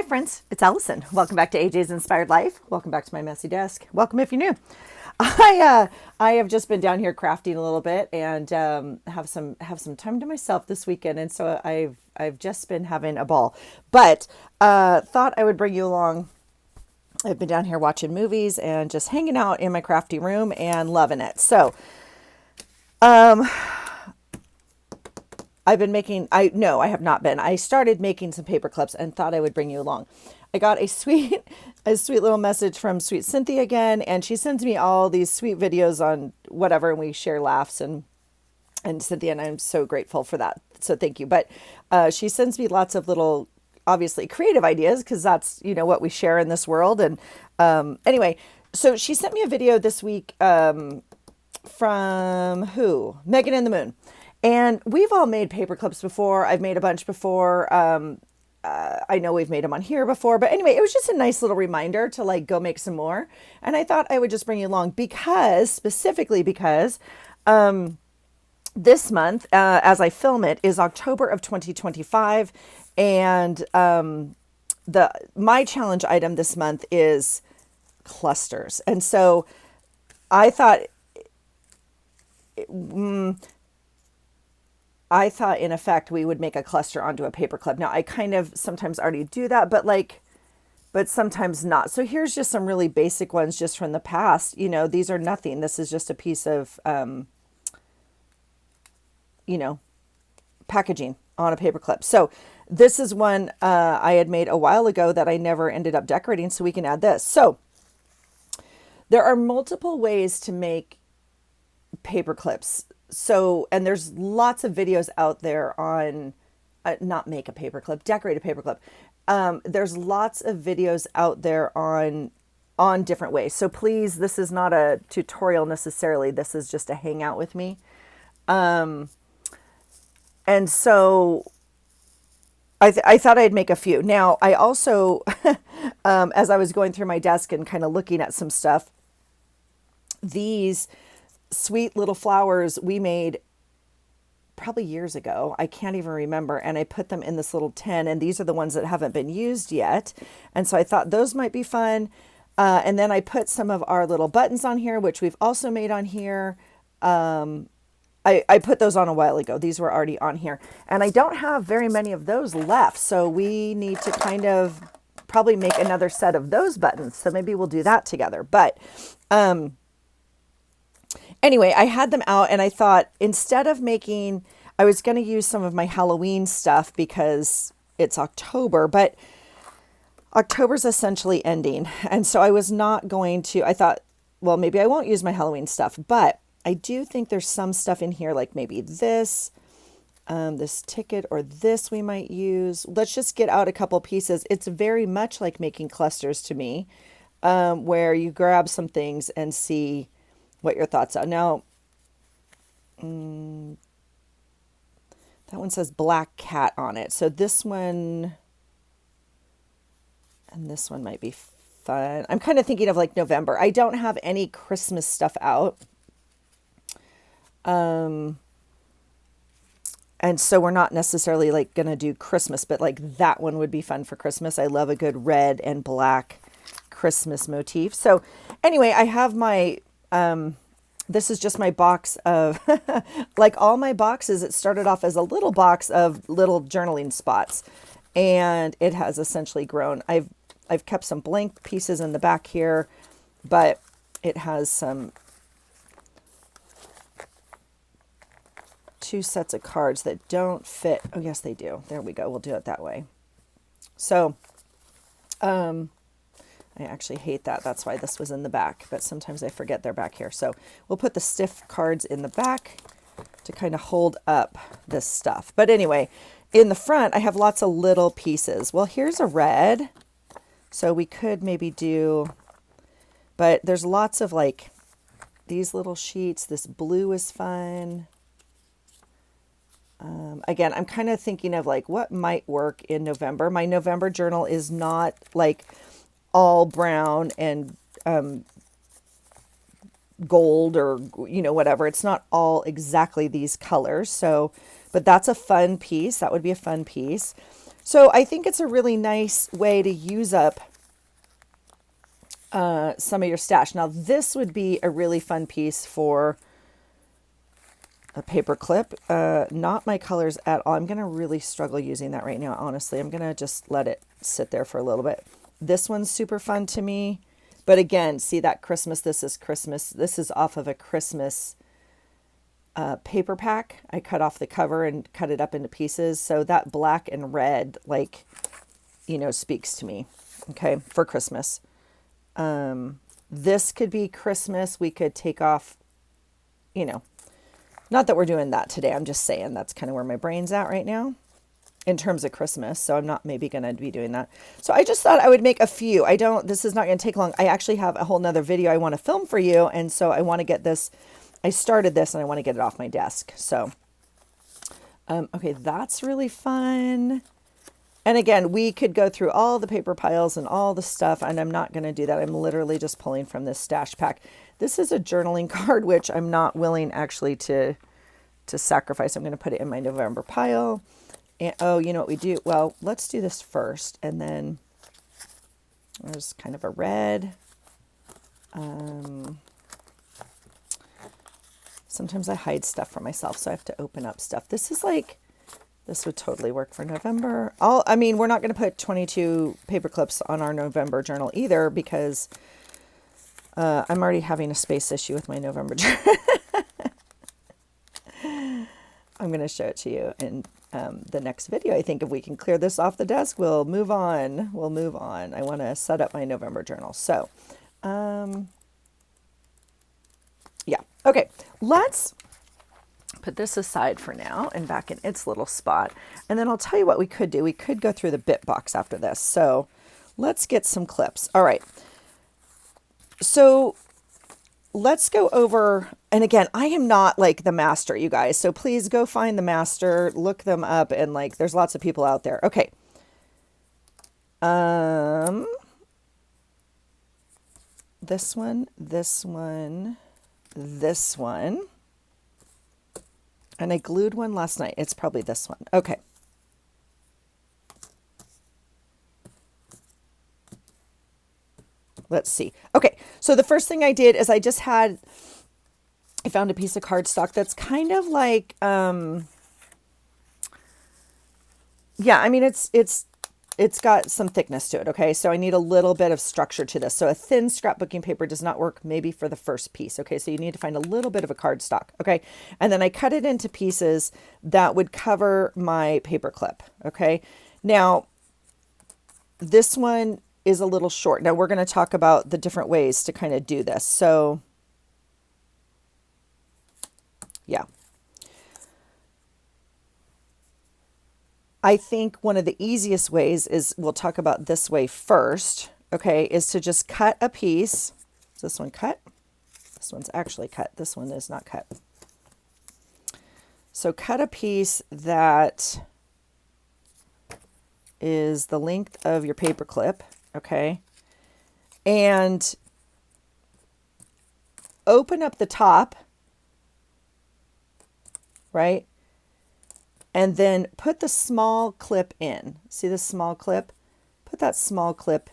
friends, it's Allison. Welcome back to AJ's Inspired Life. Welcome back to my messy desk. Welcome if you're new. I have just been down here crafting a little bit and have some time to myself this weekend, and so I've just been having a ball. But thought I would bring you along. I've been down here watching movies and just hanging out in my crafty room and loving it. So I've been making, no, I have not been. I started making some paper clips and thought I would bring you along. I got a sweet little message from sweet Cynthia again, and she sends me all these sweet videos on whatever, and we share laughs, and Cynthia, and I'm so grateful for that. So thank you. But she sends me lots of little, obviously creative ideas, because that's, what we share in this world. And anyway, so she sent me a video this week from who? Megan and the Moon. And we've all made paper clips before. I've made a bunch before. I know we've made them on here before. But anyway, it was just a nice little reminder to like go make some more. And I thought I would just bring you along specifically because this month, as I film it, is October of 2025. And my challenge item this month is clusters. And so I thought... in effect we would make a cluster onto a paper clip. Now I kind of sometimes already do that, but sometimes not. So here's just some really basic ones just from the past. These are nothing. This is just a piece of, packaging on a paper clip. So this is one I had made a while ago that I never ended up decorating. So we can add this. So there are multiple ways to make paper clips. So, and there's lots of videos out there on, not make a paperclip, decorate a paperclip. There's lots of videos out there on different ways. So please, this is not a tutorial necessarily. This is just a hang out with me. And so I thought I'd make a few. Now, I also, as I was going through my desk and kind of looking at some stuff, these sweet little flowers we made probably years ago. I can't even remember. And I put them in this little tin, and these are the ones that haven't been used yet. And so I thought those might be fun. And then I put some of our little buttons on here, which we've also made on here. I put those on a while ago. These were already on here. And I don't have very many of those left. So we need to kind of probably make another set of those buttons. So maybe we'll do that together. But, anyway, I had them out and I thought instead of I was going to use some of my Halloween stuff because it's October, but October's essentially ending. And so I was not going to, I thought, well, maybe I won't use my Halloween stuff, but I do think there's some stuff in here, like maybe this ticket or this we might use. Let's just get out a couple pieces. It's very much like making clusters to me, where you grab some things and see what your thoughts are. Now, that one says black cat on it. So this one and this one might be fun. I'm kind of thinking of like November. I don't have any Christmas stuff out. And so we're not necessarily like going to do Christmas, but like that one would be fun for Christmas. I love a good red and black Christmas motif. So anyway, I have my, this is just my box of, like all my boxes, it started off as a little box of little journaling spots, and it has essentially grown. I've kept some blank pieces in the back here, but it has some 2 sets of cards that don't fit. Oh, yes, they do. There we go. We'll do it that way. So, I actually hate that. That's why this was in the back, but sometimes I forget they're back here. So we'll put the stiff cards in the back to kind of hold up this stuff. But anyway, in the front, I have lots of little pieces. Well, here's a red. So we could maybe do, but there's lots of like these little sheets. This blue is fun. Again, I'm kind of thinking of like what might work in November. My November journal is not like all brown and gold or, whatever. It's not all exactly these colors. So, but that's a fun piece. That would be a fun piece. So I think it's a really nice way to use up some of your stash. Now this would be a really fun piece for a paper clip. Not my colors at all. I'm going to really struggle using that right now, honestly. I'm going to just let it sit there for a little bit. This one's super fun to me. But again, see that Christmas, this is Christmas. This is off of a Christmas paper pack. I cut off the cover and cut it up into pieces. So that black and red, like, you know, speaks to me, okay, for Christmas. This could be Christmas. We could take off, you know, not that we're doing that today. I'm just saying that's kind of where my brain's at right now in terms of Christmas. So I'm not maybe going to be doing that. So I just thought I would make a few. This is not going to take long. I actually have a whole nother video I want to film for you. And so I want to get this, I started this and I want to get it off my desk. So, okay, that's really fun. And again, we could go through all the paper piles and all the stuff, and I'm not going to do that. I'm literally just pulling from this stash pack. This is a journaling card, which I'm not willing actually to sacrifice. I'm going to put it in my November pile. And oh, you know what we do? Well, let's do this first. And then there's kind of a red. Sometimes I hide stuff from myself, so I have to open up stuff. This is like, this would totally work for November. I mean, we're not going to put 22 paper clips on our November journal either because I'm already having a space issue with my November journal. I'm going to show it to you in the next video. I think if we can clear this off the desk, we'll move on. We'll move on. I want to set up my November journal. So, yeah. Okay. Let's put this aside for now and back in its little spot. And then I'll tell you what we could do. We could go through the bit box after this. So let's get some clips. All right. So let's go over, and again, I am not like the master, you guys. So please go find the master, look them up, and like there's lots of people out there. Okay. This one, this one, this one. And I glued one last night. It's probably this one. Okay. Let's see. Okay. So the first thing I did is I found a piece of cardstock that's kind of like, yeah, I mean, it's got some thickness to it. Okay. So I need a little bit of structure to this. So a thin scrapbooking paper does not work maybe for the first piece. Okay. So you need to find a little bit of a cardstock. Okay. And then I cut it into pieces that would cover my paper clip. Okay. Now this one is a little short. Now we're going to talk about the different ways to kind of do this. So yeah. I think one of the easiest ways is, we'll talk about this way first, okay, is to just cut a piece. Is this one cut? This one's actually cut. This one is not cut. So cut a piece that is the length of your paper clip, okay, and open up the top, right? And then put the small clip in. See the small clip? Put that small clip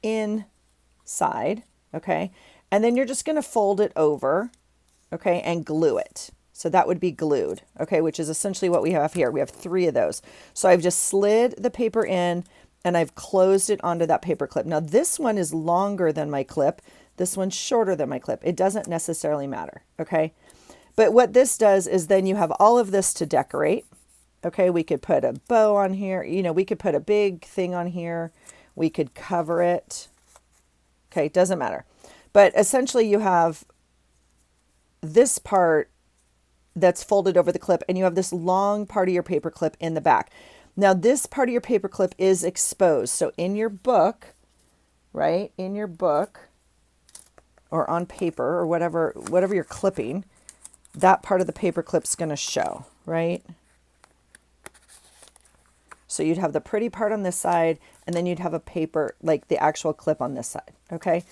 inside, okay? And then you're just going to fold it over, okay, and glue it. So that would be glued, okay, which is essentially what we have here. We have 3 of those. So I've just slid the paper in and I've closed it onto that paper clip. Now this one is longer than my clip. This one's shorter than my clip. It doesn't necessarily matter, okay? But what this does is then you have all of this to decorate. Okay, we could put a bow on here. You know, we could put a big thing on here. We could cover it. Okay, doesn't matter. But essentially you have this part that's folded over the clip and you have this long part of your paper clip in the back. Now this part of your paper clip is exposed. So in your book, right, in your book or on paper or whatever you're clipping, that part of the paper clip's going to show, right? So you'd have the pretty part on this side and then you'd have a paper, like the actual clip on this side. Okay.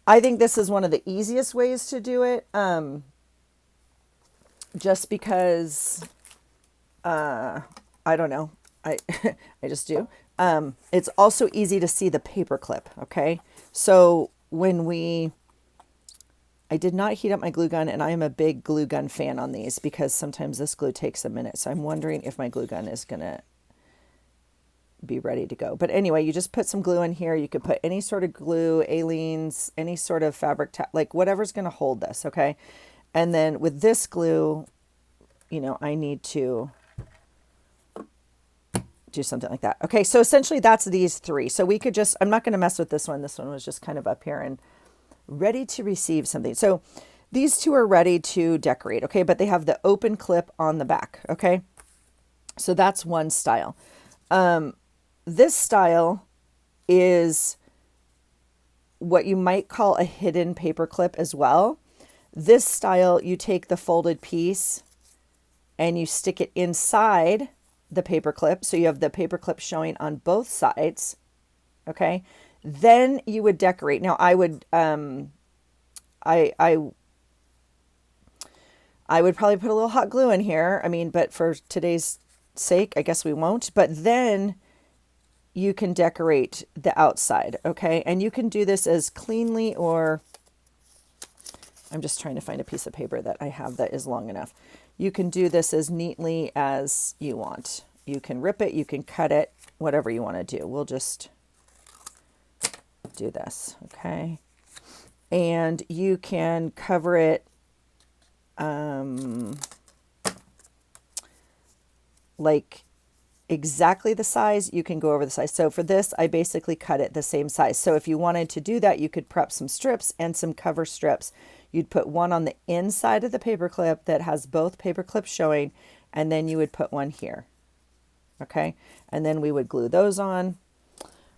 I think this is one of the easiest ways to do it. Just because, I don't know. I, I just do. It's also easy to see the paper clip. Okay. So I did not heat up my glue gun, and I am a big glue gun fan on these because sometimes this glue takes a minute. So I'm wondering if my glue gun is going to be ready to go. But anyway, you just put some glue in here. You could put any sort of glue, Aleene's, any sort of fabric, like whatever's going to hold this. Okay. And then with this glue, I need to do something like that. Okay, so essentially that's these three. So we could just, I'm not going to mess with this one. This one was just kind of up here and ready to receive something. So these two are ready to decorate, okay, but they have the open clip on the back, okay? So that's one style. This style is what you might call a hidden paper clip as well. This style, you take the folded piece and you stick it inside the paper clip. So you have the paper clip showing on both sides. Okay. Then you would decorate. Now I would, I would probably put a little hot glue in here. I mean, but for today's sake, I guess we won't. But then you can decorate the outside. Okay. And you can do this as cleanly, or I'm just trying to find a piece of paper that I have that is long enough. You can do this as neatly as you want. You can rip it, you can cut it, whatever you want to do. We'll just do this, okay? And you can cover it like exactly the size. You can go over the size. So for this, I basically cut it the same size. So if you wanted to do that, you could prep some strips and some cover strips. You'd put one on the inside of the paper clip that has both paper clips showing, and then you would put one here. Okay. And then we would glue those on.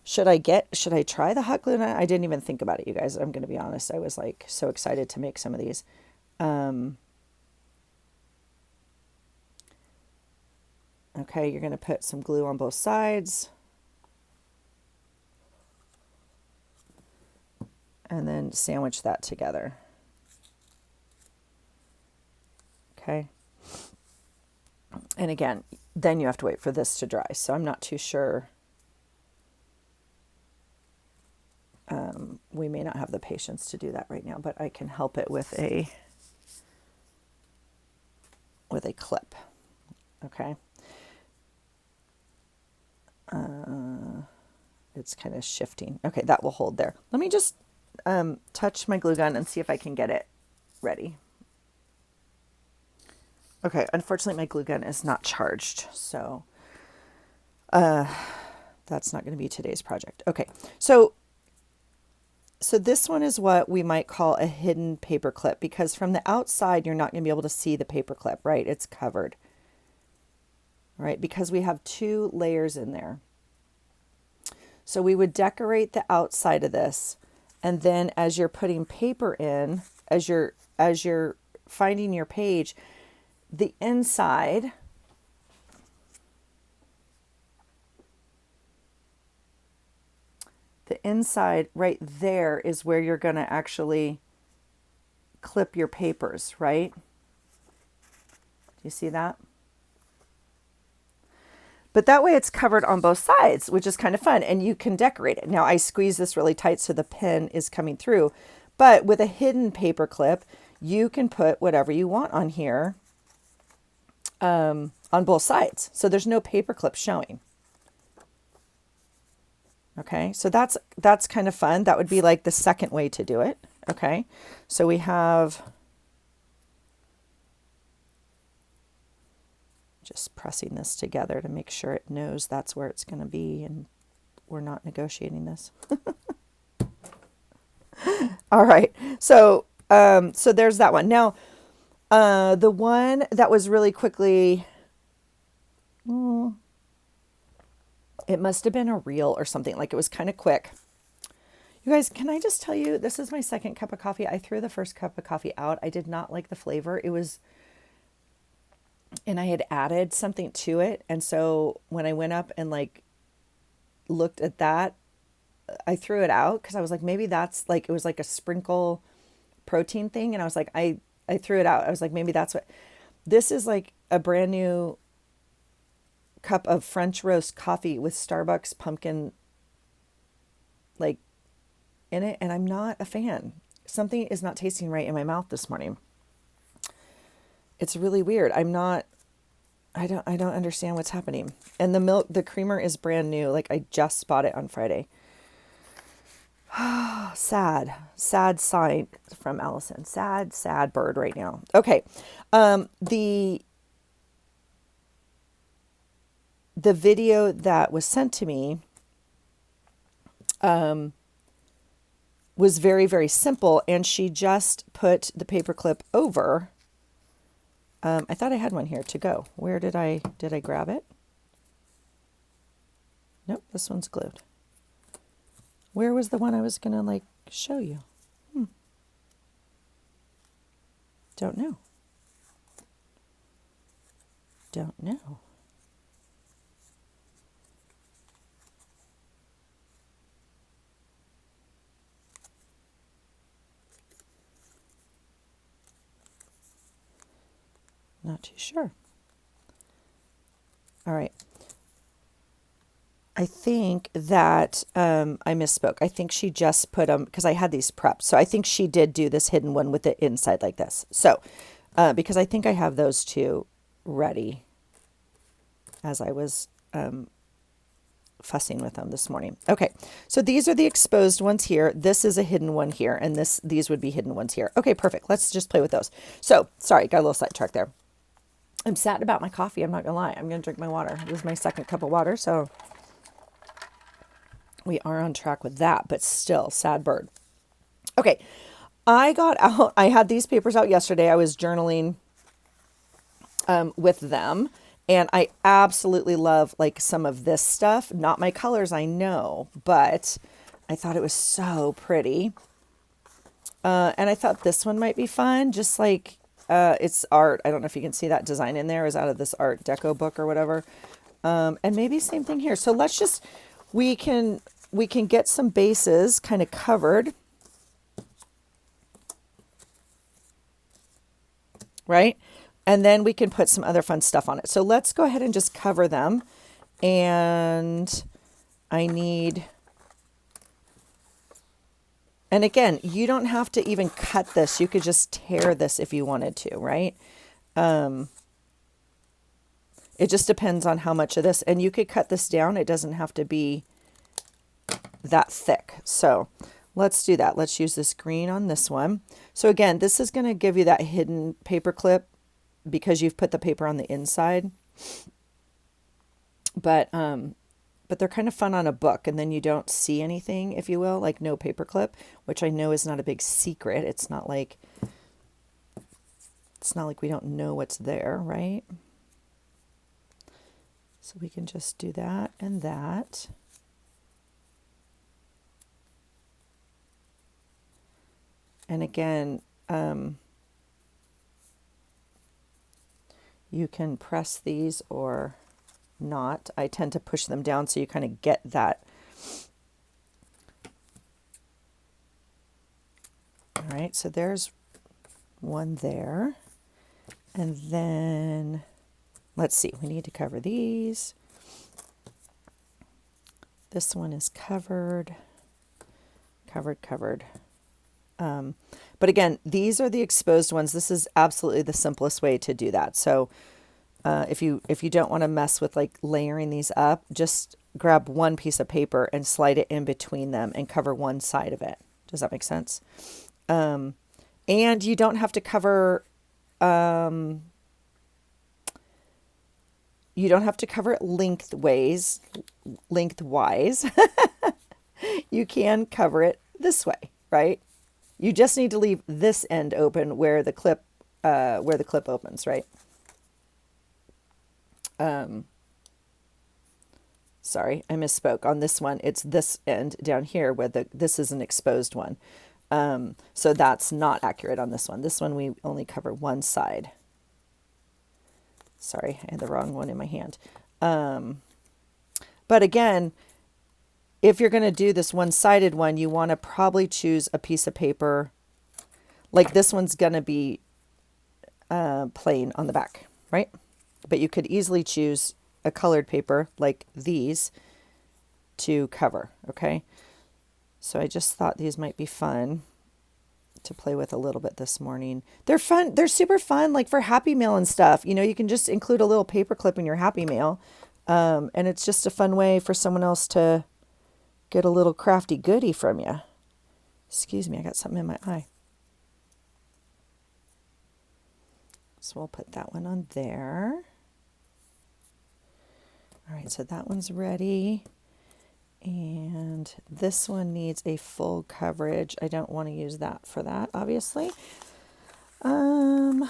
Should I try the hot glue? I didn't even think about it, you guys. I'm going to be honest. I was like so excited to make some of these. Okay. You're going to put some glue on both sides. And then sandwich that together. Okay. And again, then you have to wait for this to dry. So I'm not too sure. We may not have the patience to do that right now, but I can help it with a clip. Okay. It's kind of shifting. Okay, that will hold there. Let me just touch my glue gun and see if I can get it ready. Okay, unfortunately my glue gun is not charged, so that's not going to be today's project. Okay, so this one is what we might call a hidden paper clip, because from the outside you're not going to be able to see the paper clip, right? It's covered, right? Because we have two layers in there. So we would decorate the outside of this, and then as you're putting paper in, as you're finding your page, the inside right there is where you're going to actually clip your papers, right? Do you see that? But that way it's covered on both sides, which is kind of fun, and you can decorate it. Now I squeeze this really tight so the pen is coming through, but with a hidden paper clip, you can put whatever you want on here on both sides. So there's no paper clip showing. Okay, so that's kind of fun. That would be like the second way to do it. Okay, so we have just pressing this together to make sure it knows that's where it's going to be, and we're not negotiating this. All right, so so there's that one. Now, the one that was really quickly, it must have been a reel or something, like it was kind of quick. You guys, can I just tell you, this is my second cup of coffee. I threw the first cup of coffee out. I did not like the flavor. And I had added something to it. And so when I went up and like looked at that, I threw it out because I was like, maybe that's like, it was like a sprinkle protein thing. And I was like, I threw it out. I was like, maybe that's what, this is like a brand new cup of French roast coffee with Starbucks pumpkin like in it, and I'm not a fan. Something is not tasting right in my mouth this morning. It's really weird. I don't understand what's happening. And the creamer is brand new. Like I just bought it on Friday. Sad sign from Allison. Sad bird right now. Okay. The video that was sent to me was very, very simple, and she just put the paperclip over. I thought I had one here to go. Where did I grab it? Nope, this one's glued. Where was the one I was gonna like show you? Don't know. Don't know. Not too sure. All right. I think that I misspoke. I think she just put them because I had these prepped. So I think she did do this hidden one with the inside like this. So because I think I have those two ready as I was fussing with them this morning. Okay, so these are the exposed ones here. This is a hidden one here, and these would be hidden ones here. Okay, perfect. Let's just play with those. So sorry, got a little sidetracked there. I'm sad about my coffee. I'm not gonna lie. I'm gonna drink my water. This is my second cup of water, so we are on track with that, but still, sad bird. Okay, I had these papers out yesterday. I was journaling with them, and I absolutely love like some of this stuff. Not my colors, I know, but I thought it was so pretty. And I thought this one might be fun, just like it's art. I don't know if you can see that design in there is out of this Art Deco book or whatever. And maybe same thing here. So let's just, we can get some bases kind of covered, right? And then we can put some other fun stuff on it. So let's go ahead and just cover them. And and again, you don't have to even cut this. You could just tear this if you wanted to, right? It just depends on how much of this. And you could cut this down. It doesn't have to be that thick. So let's do that. Let's use this green on this one. So again, this is going to give you that hidden paper clip because you've put the paper on the inside. But they're kind of fun on a book, and then you don't see anything, if you will, like no paper clip, which I know is not a big secret. It's not like we don't know what's there, right? So we can just do that and that. And again, you can press these or not. I tend to push them down so you kind of get that. All right, so there's one there. And then, let's see, we need to cover these. This one is covered. But again, these are the exposed ones. This is absolutely the simplest way to do that. So if you don't want to mess with like layering these up, just grab one piece of paper and slide it in between them and cover one side of it. Does that make sense? And you don't have to cover it lengthwise. You can cover it this way, right? You just need to leave this end open where the clip opens, right? Sorry, I misspoke. On this one, it's this end down here where this is an exposed one. So that's not accurate on this one. This one, we only cover one side. Sorry, I had the wrong one in my hand. But again, if you're going to do this one-sided one, you want to probably choose a piece of paper. Like this one's going to be plain on the back, right? But you could easily choose a colored paper like these to cover, okay? So I just thought these might be fun to play with a little bit this morning. They're fun. They're super fun, like for Happy Mail and stuff. You know, you can just include a little paper clip in your Happy Mail. And it's just a fun way for someone else to get a little crafty goodie from you. Excuse me, I got something in my eye. So we'll put that one on there. All right, so that one's ready. And this one needs a full coverage. I don't want to use that for that, obviously. How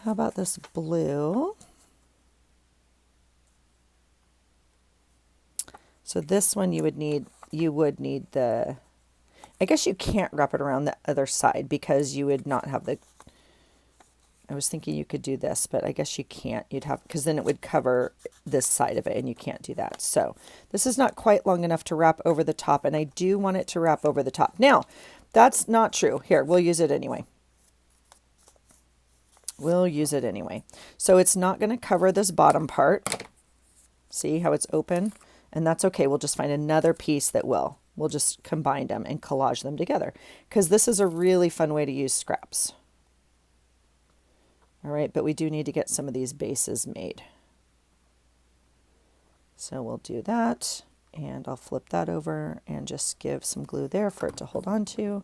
about this blue? So this one you would need the, I guess you can't wrap it around the other side because you would not have the, I was thinking you could do this, but I guess you can't. You'd have, because then it would cover this side of it and you can't do that. So this is not quite long enough to wrap over the top, and I do want it to wrap over the top. Now, that's not true. Here, we'll use it anyway. We'll use it anyway. So it's not going to cover this bottom part. See how it's open? And that's okay. We'll just find another piece that will. We'll just combine them and collage them together, because this is a really fun way to use scraps. All right, but we do need to get some of these bases made. So we'll do that, and I'll flip that over and just give some glue there for it to hold on to.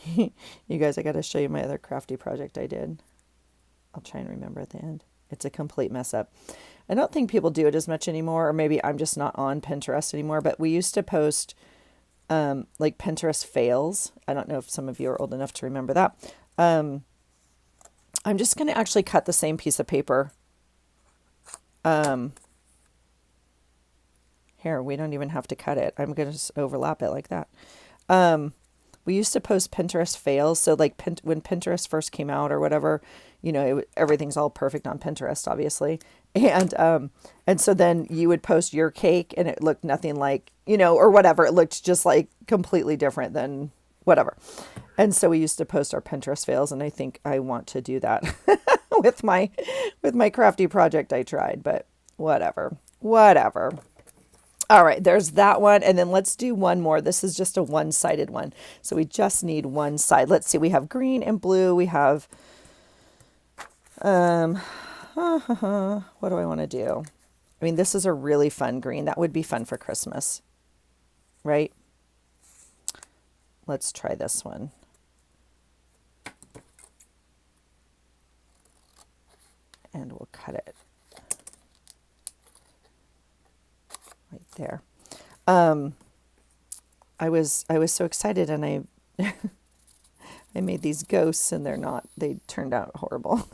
You guys, I got to show you my other crafty project I did. I'll try and remember at the end. It's a complete mess up. I don't think people do it as much anymore, or maybe I'm just not on Pinterest anymore, but we used to post like Pinterest fails. I don't know if some of you are old enough to remember that. I'm just going to actually cut the same piece of paper. Here, we don't even have to cut it. I'm going to just overlap it like that. We used to post Pinterest fails. So like when Pinterest first came out or whatever, you know, everything's all perfect on Pinterest, obviously. And so then you would post your cake and it looked nothing like, you know, or whatever. It looked just like completely different than whatever. And so we used to post our Pinterest fails, and I think I want to do that with my crafty project I tried, but whatever. All right, there's that one. And then let's do one more. This is just a one-sided one. So we just need one side. Let's see. We have green and blue. We have, what do I want to do? I mean, this is a really fun green. That would be fun for Christmas, right? Let's try this one. And we'll cut it right there. I was so excited, and I I made these ghosts, and they turned out horrible.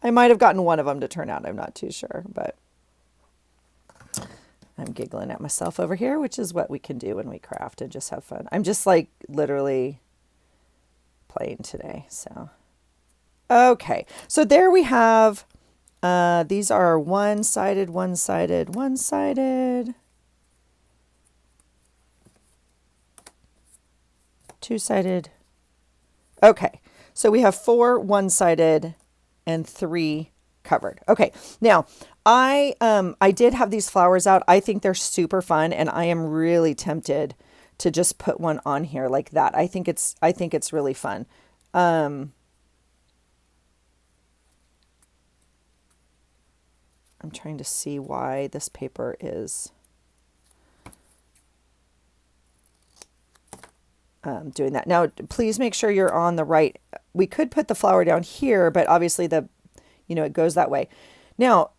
I might have gotten one of them to turn out. I'm not too sure, but I'm giggling at myself over here, which is what we can do when we craft and just have fun. I'm just like literally playing today. So, okay. So there we have, these are one-sided, one-sided, one-sided, two-sided. Okay. So we have 4 one-sided and 3 covered. Okay. Now I did have these flowers out. I think they're super fun, and I am really tempted to just put one on here like that. I think it's really fun. I'm trying to see why this paper is doing that. Now, please make sure you're on the right. We could put the flower down here, but obviously it goes that way. Now,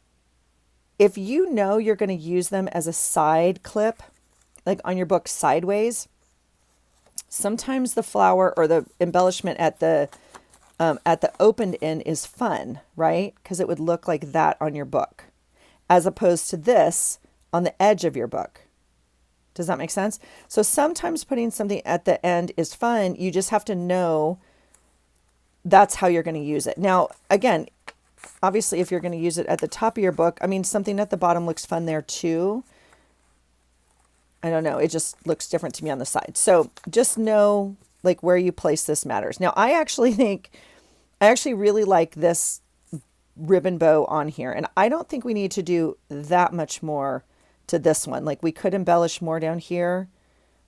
if you know you're going to use them as a side clip, like on your book sideways, sometimes the flower or the embellishment at the opened end is fun, right? Because it would look like that on your book, as opposed to this on the edge of your book. Does that make sense? So sometimes putting something at the end is fun. You just have to know that's how you're going to use it. Now, again, obviously, if you're going to use it at the top of your book, I mean, something at the bottom looks fun there too. I don't know. It just looks different to me on the side. So just know like where you place this matters. Now, I actually really like this ribbon bow on here. And I don't think we need to do that much more to this one. Like we could embellish more down here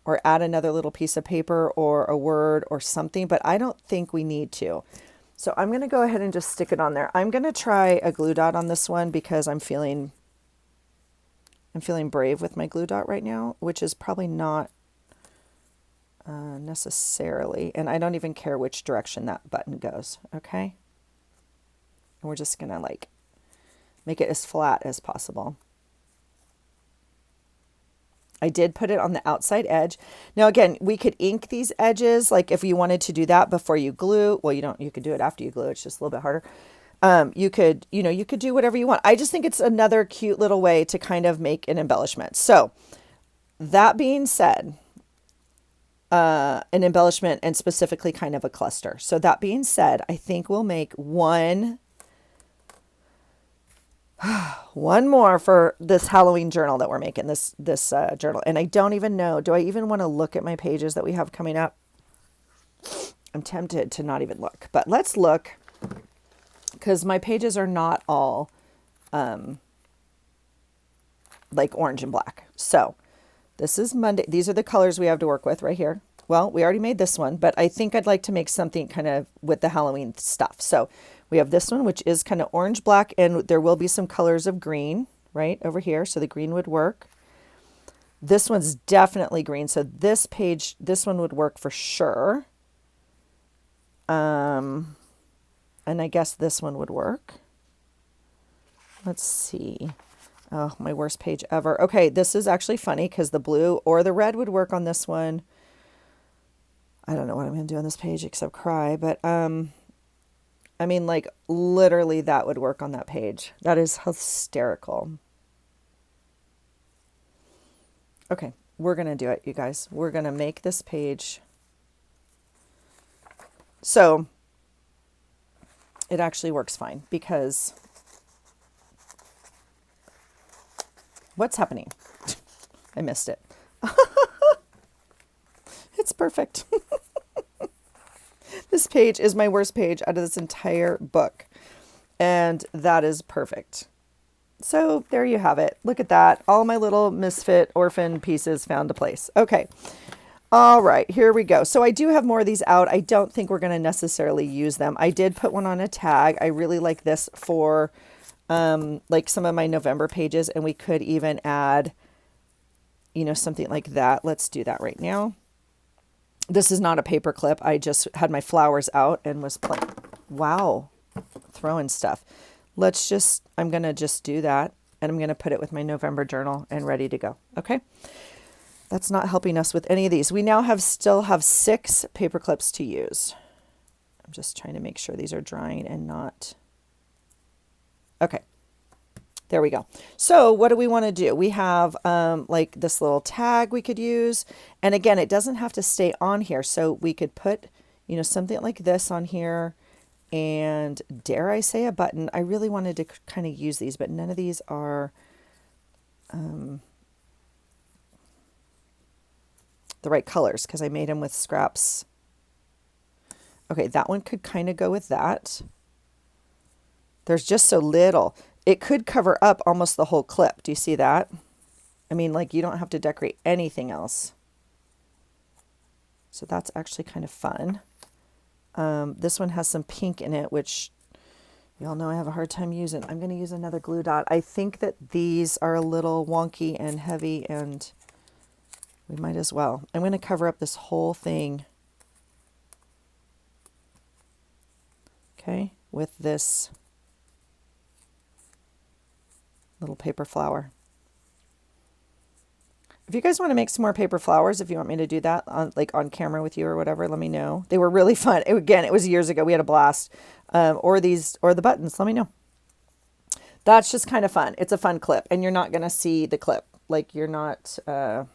or add another little piece of paper or a word or something, but I don't think we need to. So I'm going to go ahead and just stick it on there. I'm going to try a glue dot on this one because I'm feeling brave with my glue dot right now, which is probably not necessarily, and I don't even care which direction that button goes. Okay. And we're just going to like make it as flat as possible. I did put it on the outside edge. Now, again, we could ink these edges. Like if you wanted to do that before you glue, well, you could do it after you glue. It's just a little bit harder. You could do whatever you want. I just think it's another cute little way to kind of make an embellishment. So that being said, an embellishment and specifically kind of a cluster. So that being said, I think we'll make one more for this Halloween journal that we're making, this journal. And I don't even know, do I even want to look at my pages that we have coming up? I'm tempted to not even look, but let's look because my pages are not all like orange and black. So this is Monday. These are the colors we have to work with right here. Well, we already made this one, but I think I'd like to make something kind of with the Halloween stuff. So we have this one, which is kind of orange black, and there will be some colors of green right over here. So the green would work. This one's definitely green. So this page, this one would work for sure. And I guess this one would work. Let's see. Oh, my worst page ever. Okay, this is actually funny because the blue or the red would work on this one. I don't know what I'm going to do on this page except cry, but I mean, like literally that would work on that page. That is hysterical. Okay, we're going to do it, you guys. We're going to make this page. So it actually works fine because what's happening? I missed it. It's perfect. This page is my worst page out of this entire book. And that is perfect. So there you have it. Look at that. All my little misfit orphan pieces found a place. Okay. All right, here we go. So I do have more of these out. I don't think we're going to necessarily use them. I did put one on a tag. I really like this for like some of my November pages, and we could even add, something like that. Let's do that right now. This is not a paper clip. I just had my flowers out and was playing. Wow, throwing stuff. I'm going to just do that, and I'm going to put it with my November journal and ready to go. Okay. That's not helping us with any of these. We now still have 6 paper clips to use. I'm just trying to make sure these are drying and not. Okay. There we go. So what do we want to do? We have like this little tag we could use. And again, it doesn't have to stay on here. So we could put, something like this on here. And dare I say a button. I really wanted to kind of use these, but none of these are the right colors because I made them with scraps. Okay, that one could kind of go with that. There's just so little. It could cover up almost the whole clip. Do you see that? I mean, like you don't have to decorate anything else. So that's actually kind of fun. This one has some pink in it, which y'all know I have a hard time using. I'm going to use another glue dot. I think that these are a little wonky and heavy, and we might as well. I'm going to cover up this whole thing. Okay, with this little paper flower. If you guys want to make some more paper flowers, if you want me to do that on camera with you or whatever, let me know. They were really fun. Again, it was years ago. We had a blast. Or the buttons, let me know. That's just kind of fun. It's a fun clip, and you're not going to see the clip. Like you're not, on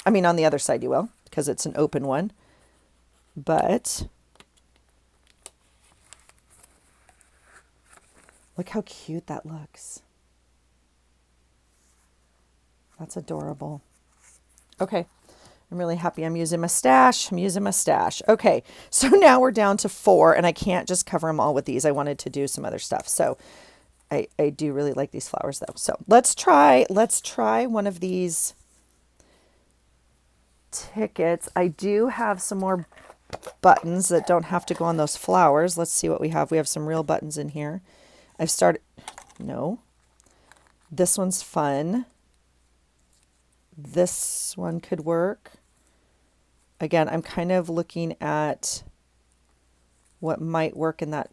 the other side you will, because it's an open one. But look how cute that looks. That's adorable. Okay. I'm really happy I'm using my stash. I'm using my stash. Okay, so now we're down to 4, and I can't just cover them all with these. I wanted to do some other stuff. So I do really like these flowers though. So let's try one of these tickets. I do have some more buttons that don't have to go on those flowers. Let's see what we have. We have some real buttons in here. I've started, no. This one's fun. This one could work. Again, I'm kind of looking at what might work in that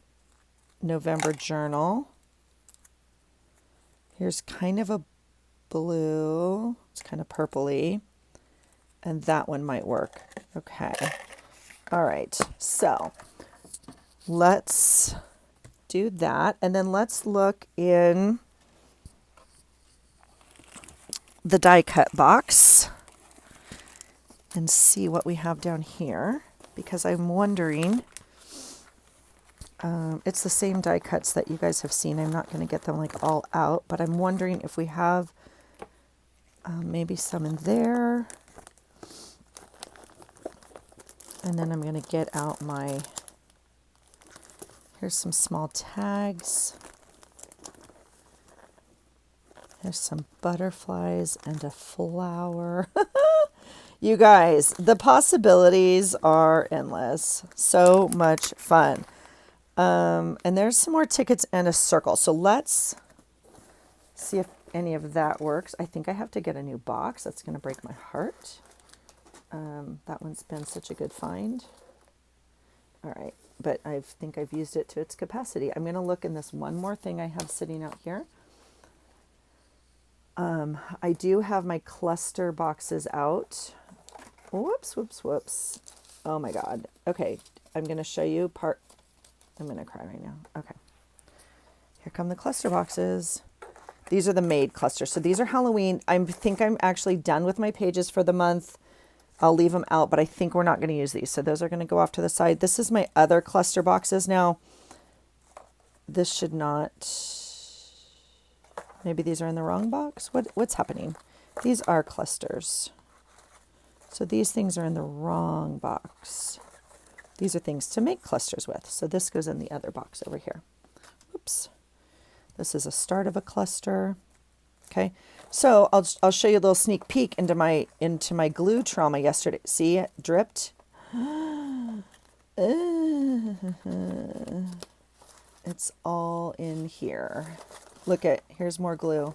November journal. Here's kind of a blue. It's kind of purpley. And that one might work. Okay. All right. So let's do that. And then let's look in the die cut box and see what we have down here, because I'm wondering, it's the same die cuts that you guys have seen. I'm not going to get them like all out, but I'm wondering if we have maybe some in there. And then I'm going to get out here's some small tags. There's some butterflies and a flower. You guys, the possibilities are endless. So much fun. And there's some more tickets and a circle. So let's see if any of that works. I think I have to get a new box. That's going to break my heart. That one's been such a good find. All right, but I think I've used it to its capacity. I'm going to look in this one more thing I have sitting out here. I do have my cluster boxes out. Whoops, whoops, whoops. Oh my God. Okay, I'm going to show you part. I'm going to cry right now. Okay. Here come the cluster boxes. These are the made clusters. So these are Halloween. I think I'm actually done with my pages for the month. I'll leave them out, but I think we're not going to use these. So those are going to go off to the side. This is my other cluster boxes. Now, this should not, maybe these are in the wrong box. What's happening? These are clusters. So these things are in the wrong box. These are things to make clusters with. So this goes in the other box over here. Oops. This is a start of a cluster. Okay. So I'll show you a little sneak peek into my glue trauma yesterday. See it dripped? It's all in here. Look at, here's more glue.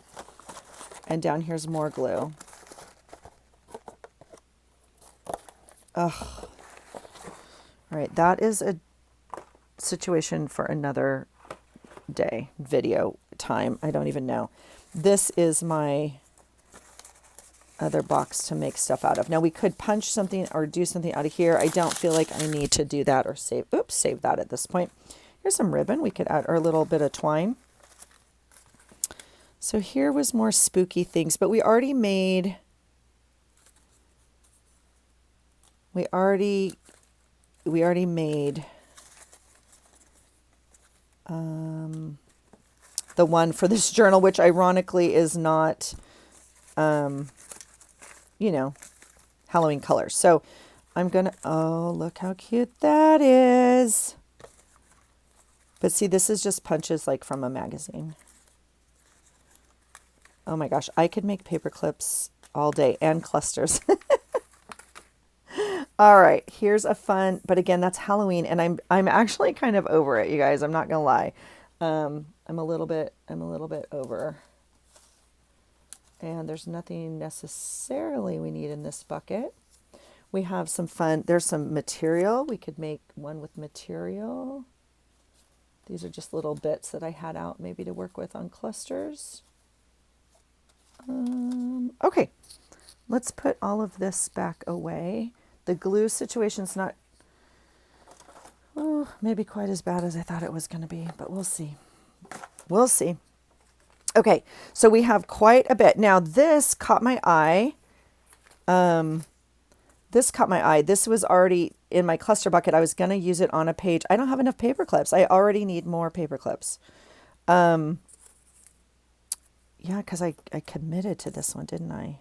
And down here's more glue. Ugh. All right, that is a situation for another day, video time. I don't even know. This is my other box to make stuff out of. Now we could punch something or do something out of here. I don't feel like I need to do that or save that at this point. Here's some ribbon. We could add our little bit of twine. So here was more spooky things, but we already made, the one for this journal, which ironically is not, Halloween colors. So I'm going to, oh, look how cute that is. But see, this is just punches like from a magazine. Oh my gosh, I could make paper clips all day and clusters. All right, here's a fun, but again, that's Halloween, and I'm actually kind of over it, you guys. I'm not gonna lie. I'm a little bit over. And there's nothing necessarily we need in this bucket. We have some fun. There's some material. We could make one with material. These are just little bits that I had out maybe to work with on clusters. Okay, let's put all of this back away. The glue situation's not maybe quite as bad as I thought it was going to be, but we'll see. We'll see. Okay, so we have quite a bit. Now this caught my eye. This was already in my cluster bucket. I was going to use it on a page. I don't have enough paper clips. I already need more paper clips. Yeah, because I committed to this one, didn't I?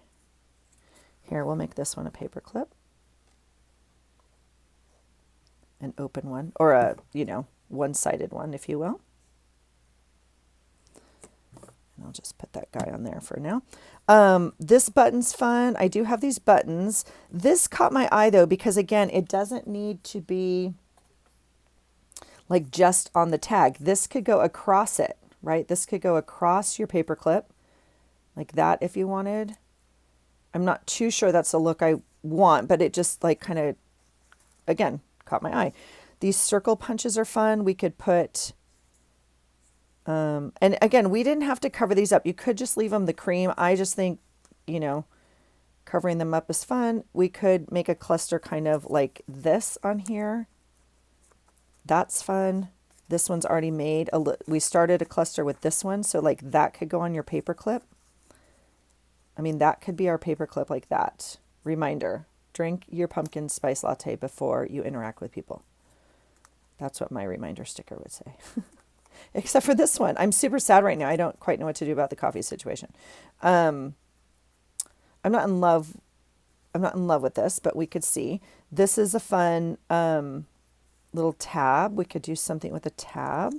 Here, we'll make this one a paper clip. an open one, or a, one-sided one, if you will. And I'll just put that guy on there for now. This button's fun. I do have these buttons. This caught my eye though, because again, it doesn't need to be like just on the tag. This could go across it, right? This could go across your paper clip like that if you wanted. I'm not too sure that's the look I want, but it just like kind of, again, caught my eye. These circle punches are fun. We could put, and again, we didn't have to cover these up. You could just leave them the cream. I just think, covering them up is fun. We could make a cluster kind of like this on here. That's fun. This one's already made. We started a cluster with this one, so like that could go on your paper clip. I mean, that could be our paper clip like that. Reminder, drink your pumpkin spice latte before you interact with people. That's what my reminder sticker would say. Except for this one. I'm super sad right now. I don't quite know what to do about the coffee situation. I'm not in love with this, but we could see. This is a fun little tab. We could do something with a tab.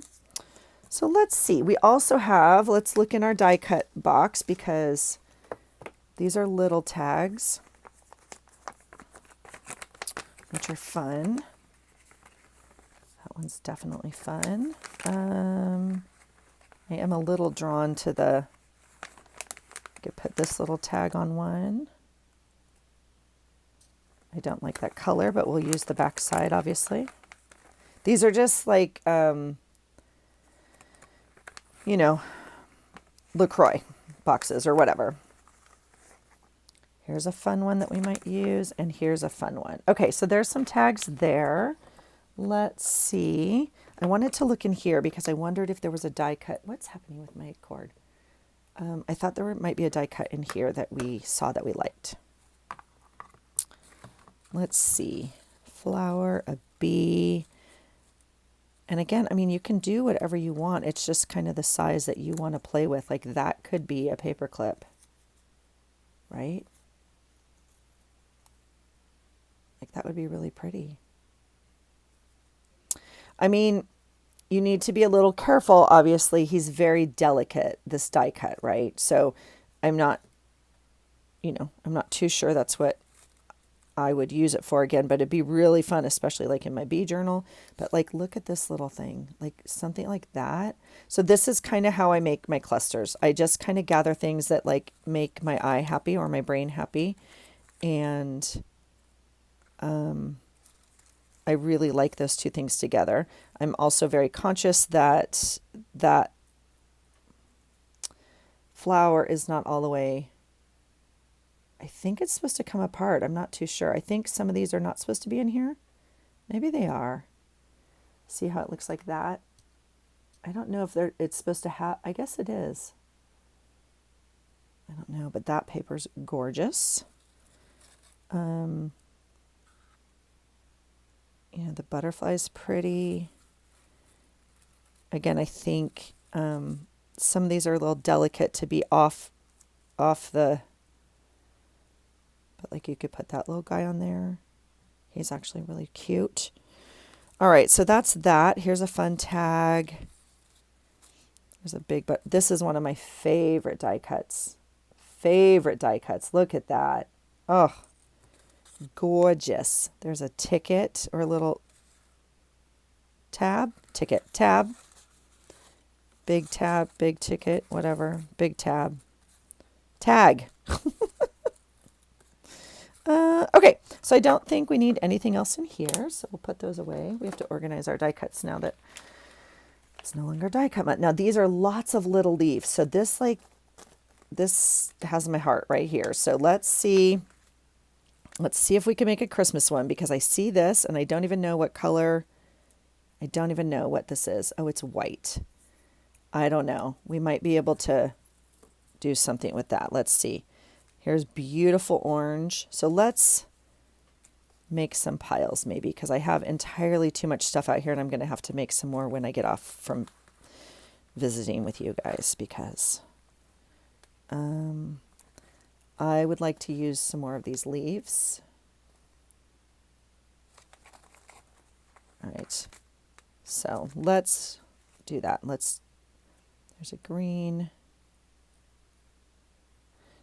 So let's see. We also have, let's look in our die cut box, because these are little tags, which are fun. That one's definitely fun. I am a little drawn to I could put this little tag on one. I don't like that color, but we'll use the back side, obviously. These are just like, LaCroix boxes or whatever. Here's a fun one that we might use, and here's a fun one. Okay, so there's some tags there. Let's see. I wanted to look in here because I wondered if there was a die cut. What's happening with my cord? I thought there might be a die cut in here that we saw that we liked. Let's see. Flower, a bee. And again, I mean, you can do whatever you want. It's just kind of the size that you want to play with. Like that could be a paper clip, right? Like that would be really pretty. I mean, you need to be a little careful. Obviously, he's very delicate, this die cut, right? So I'm not too sure that's what I would use it for again, but it'd be really fun, especially like in my bee journal. But like, look at this little thing, like something like that. So this is kind of how I make my clusters. I just kind of gather things that like make my eye happy or my brain happy. And I really like those two things together. I'm also very conscious that that flower is not all the way, I think it's supposed to come apart. I'm not too sure. I think some of these are not supposed to be in here. Maybe they are. See how it looks like that? I don't know if it's supposed to have, I guess it is. I don't know, but that paper's gorgeous. The butterfly's pretty. Again, I think some of these are a little delicate to be off the, but like you could put that little guy on there. He's actually really cute. All right, so that's that. Here's a fun tag. There's a big, but this is one of my favorite die cuts. Look at that. Oh, gorgeous. There's a ticket or a little tab. Big tab, big ticket, whatever. Big tab. Tag. Okay, so I don't think we need anything else in here, so we'll put those away. We have to organize our die cuts now that it's no longer die cut month. Now these are lots of little leaves, so this has my heart right here. So let's see if we can make a Christmas one, because I see this and I don't even know what color. I don't even know what this is. Oh, it's white. I don't know. We might be able to do something with that. Let's see. Here's beautiful orange. So let's make some piles maybe, because I have entirely too much stuff out here and I'm going to have to make some more when I get off from visiting with you guys, because I would like to use some more of these leaves. All right. So let's do that. There's a green.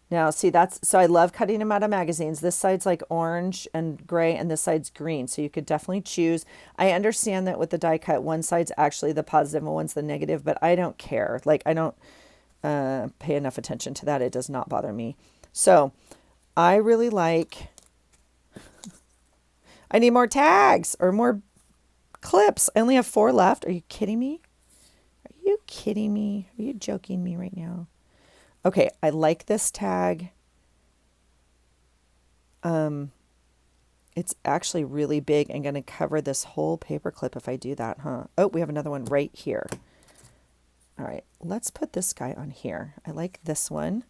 Now, see, so I love cutting them out of magazines. This side's like orange and gray, and this side's green. So you could definitely choose. I understand that with the die cut, one side's actually the positive and one's the negative, but I don't care. Like, I don't pay enough attention to that. It does not bother me. So I really like, I need more tags or more clips. I only have 4 left. Are you kidding me? Are you kidding me? Are you joking me right now? Okay, I like this tag. It's actually really big and going to cover this whole paper clip if I do that, huh? Oh, we have another one right here. All right, let's put this guy on here. I like this one.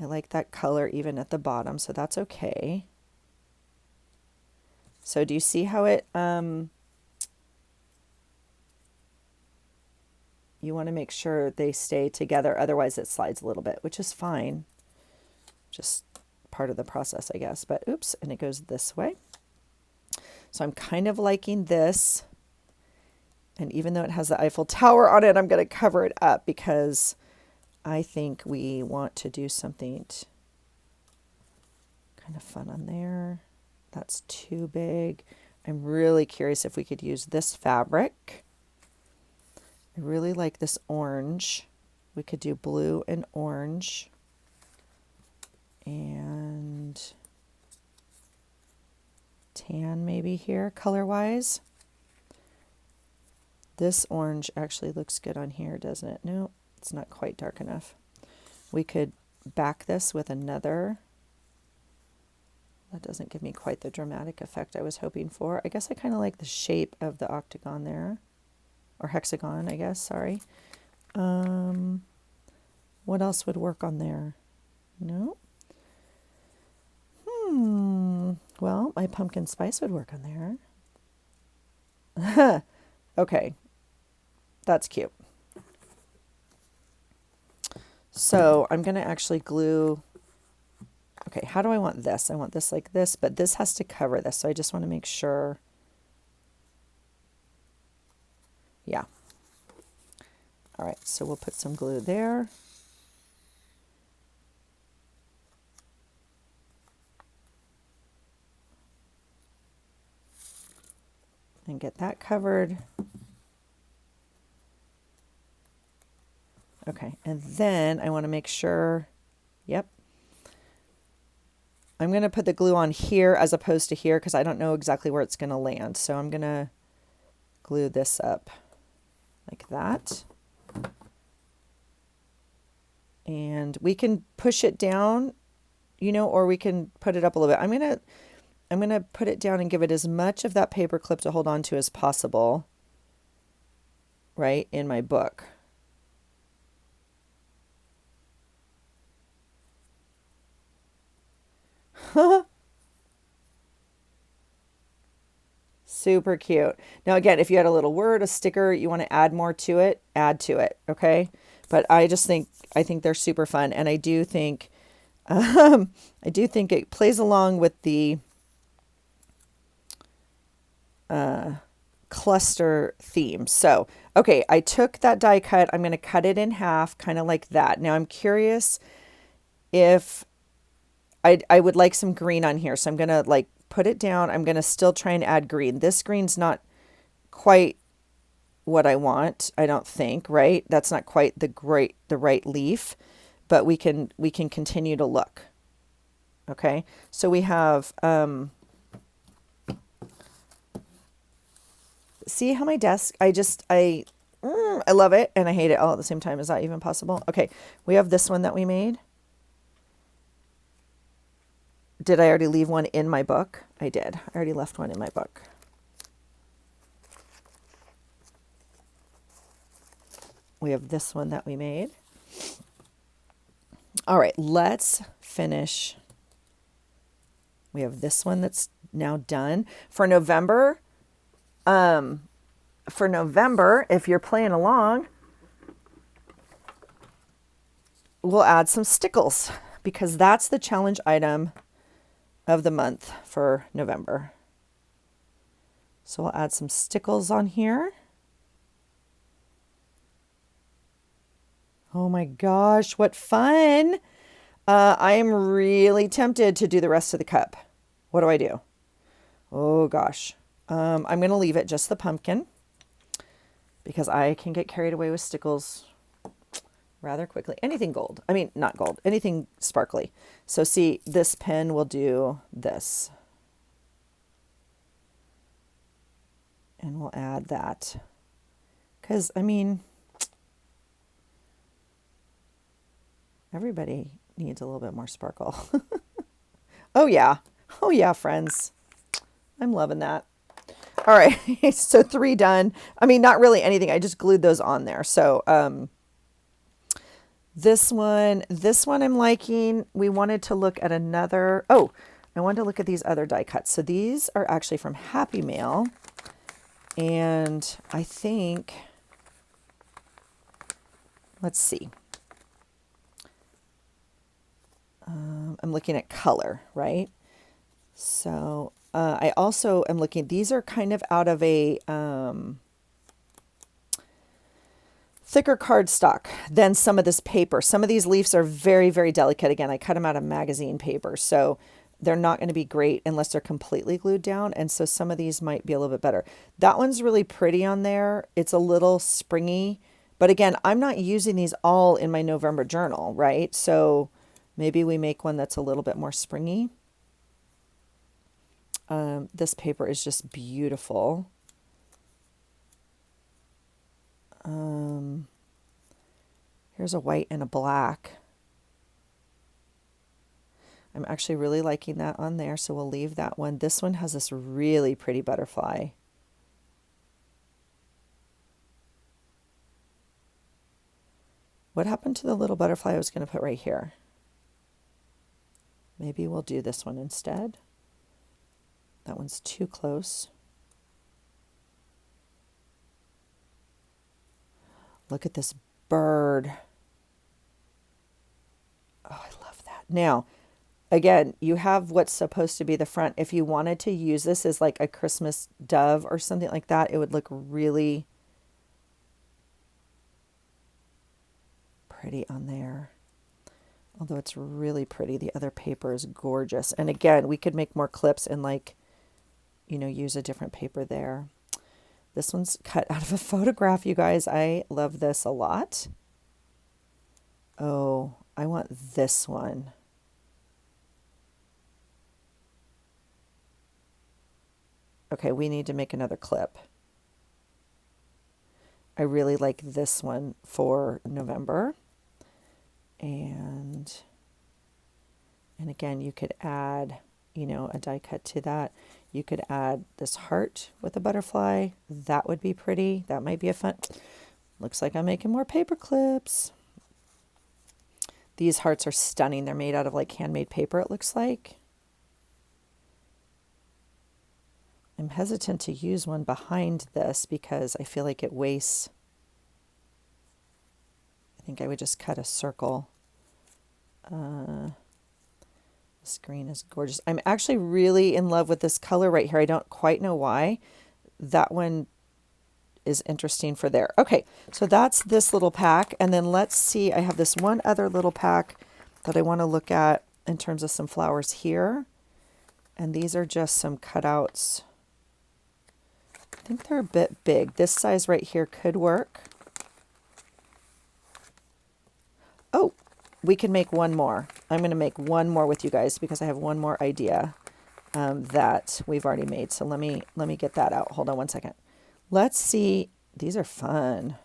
I like that color even at the bottom, so that's okay. So do you see how it, you want to make sure they stay together, otherwise it slides a little bit, which is fine. Just part of the process, I guess. But oops, and it goes this way. So I'm kind of liking this. And even though it has the Eiffel Tower on it, I'm going to cover it up because I think we want to do something kind of fun on there. That's too big. I'm really curious if we could use this fabric. I really like this orange. We could do blue and orange. And tan maybe here, color-wise. This orange actually looks good on here, doesn't it? No, it's not quite dark enough. We could back this with another. That doesn't give me quite the dramatic effect I was hoping for. I guess I kind of like the shape of the octagon there. Or hexagon, I guess, sorry. What else would work on there? No. Well, my pumpkin spice would work on there. Okay. That's cute. So I'm going to actually glue. Okay, how do I want this? I want this like this, but this has to cover this. So I just want to make sure. Yeah. All right, so we'll put some glue there. And get that covered. Okay, and then I want to make sure, yep. I'm going to put the glue on here as opposed to here because I don't know exactly where it's going to land. So I'm going to glue this up like that. And we can push it down, you know, or we can put it up a little bit. I'm going to put it down and give it as much of that paper clip to hold on to as possible, right, in my book. Super cute. Now, again, if you had a little word, a sticker, you want to add more to it, add to it, okay? But I think they're super fun, and I do think it plays along with the cluster theme. So, okay, I took that die cut. I'm going to cut it in half, kind of like that. Now, I'm curious if I would like some green on here. So I'm going to like put it down. I'm going to still try and add green. This green's not quite what I want, I don't think, right? That's not quite the right leaf, but we can continue to look. Okay? So we have see how my desk, I love it and I hate it all at the same time. Is that even possible? Okay, we have this one that we made. Did I already leave one in my book? I did. I already left one in my book. We have this one that we made. All right, let's finish. We have this one that's now done. For November, if you're playing along, we'll add some stickles because that's the challenge item of the month for November. So we'll add some stickles on here. Oh my gosh, what fun. I am really tempted to do the rest of the cup. What do I do? Oh gosh. I'm going to leave it just the pumpkin because I can get carried away with stickles rather quickly. Anything gold. I mean, not gold. Anything sparkly. So see, this pen will do this. And we'll add that. Because, I mean, everybody needs a little bit more sparkle. Oh, yeah. Oh, yeah, friends. I'm loving that. All right. So 3 done. I mean, not really anything. I just glued those on there. So this one I'm liking. We wanted to look at another. Oh, I wanted to look at these other die cuts. So these are actually from Happy Mail. And I think, let's see. I'm looking at color, right? So I also am looking, these are kind of out of a thicker cardstock than some of this paper. Some of these leaves are very, very delicate. Again, I cut them out of magazine paper. So they're not going to be great unless they're completely glued down. And so some of these might be a little bit better. That one's really pretty on there. It's a little springy. But again, I'm not using these all in my November journal, right? So maybe we make one that's a little bit more springy. This paper is just beautiful. Here's a white and a black. I'm actually really liking that on there, so we'll leave that one. This one has this really pretty butterfly. What happened to the little butterfly I was going to put right here? Maybe we'll do this one instead. That one's too close. Look at this bird. Oh, I love that. Now, again, you have what's supposed to be the front. If you wanted to use this as like a Christmas dove or something like that, it would look really pretty on there. Although it's really pretty. The other paper is gorgeous. And again, we could make more clips and like, you know, use a different paper there. This one's cut out of a photograph, you guys. I love this a lot. Oh, I want this one. Okay, we need to make another clip. I really like this one for November. And again, you could add, you know, a die cut to that. You could add this heart with a butterfly. That would be pretty. That might be a fun. Looks like I'm making more paper clips. These hearts are stunning. They're made out of like handmade paper, it looks like. I'm hesitant to use one behind this because I feel like it wastes. I think I would just cut a circle. This green is gorgeous. I'm actually really in love with this color right here. I don't quite know why. That one is interesting for there. Okay, so that's this little pack. And then let's see, I have this one other little pack that I want to look at in terms of some flowers here. And these are just some cutouts. I think they're a bit big. This size right here could work. Oh, we can make one more. I'm going to make one more with you guys because I have one more idea that we've already made. So let me get that out. Hold on one second. Let's see. These are fun.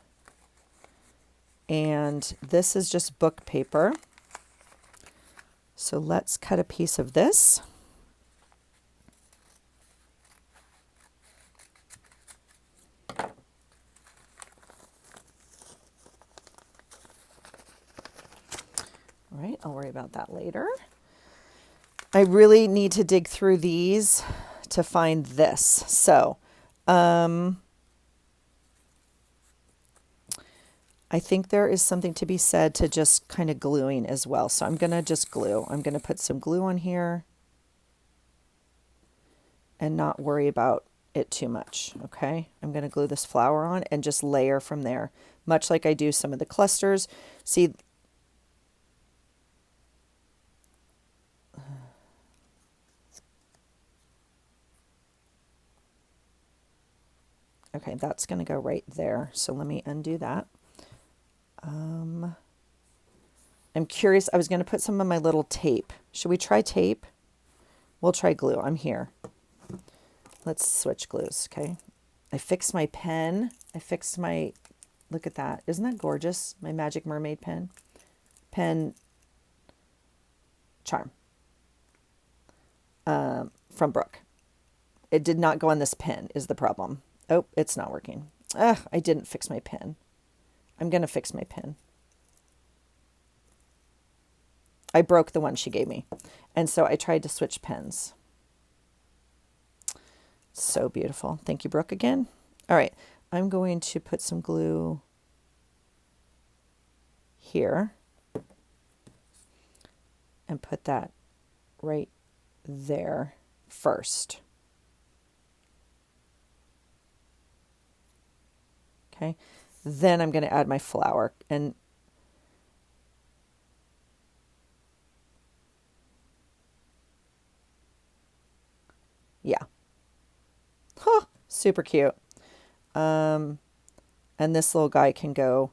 And this is just book paper. So let's cut a piece of this. All right, I'll worry about that later. I really need to dig through these to find this. So, I think there is something to be said to just kind of gluing as well. So I'm going to just glue. I'm going to put some glue on here and not worry about it too much, okay? I'm going to glue this flower on and just layer from there, much like I do some of the clusters. See, okay, that's going to go right there. So let me undo that. I'm curious. I was going to put some of my little tape. Should we try tape? We'll try glue. I'm here. Let's switch glues, okay? I fixed my pen. I fixed my, look at that. Isn't that gorgeous? My Magic Mermaid pen. Pen Charm from Brooke. It did not go on this pen is the problem. Oh, it's not working. Ugh, I didn't fix my pen. I'm going to fix my pen. I broke the one she gave me. And so I tried to switch pens. So beautiful. Thank you, Brooke, again. All right. I'm going to put some glue here and put that right there first. Okay. Then I'm going to add my flower and yeah. Huh, super cute. And this little guy can go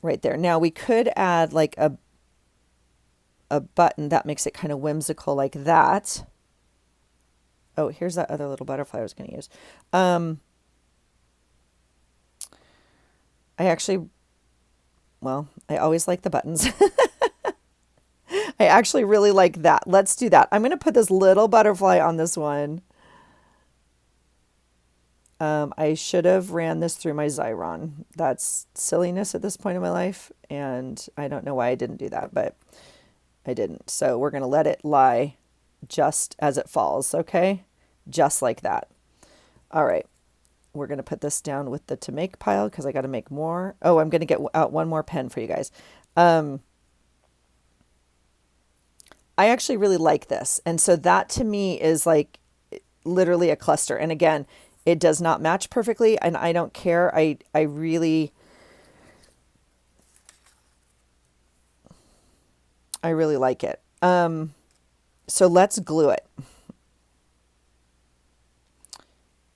right there. Now we could add like a button that makes it kind of whimsical like that. Oh, here's that other little butterfly I was going to use. I actually, well, I always like the buttons. I actually really like that. Let's do that. I'm going to put this little butterfly on this one. I should have ran this through my Xyron. That's silliness at this point in my life, and I don't know why I didn't do that, but I didn't. So we're going to let it lie just as it falls, okay? Just like that. All right. We're going to put this down with the to make pile because I got to make more. Oh, I'm going to get out one more pen for you guys. I actually really like this. And so that to me is like literally a cluster. And again, it does not match perfectly and I don't care. I really like it. So let's glue it.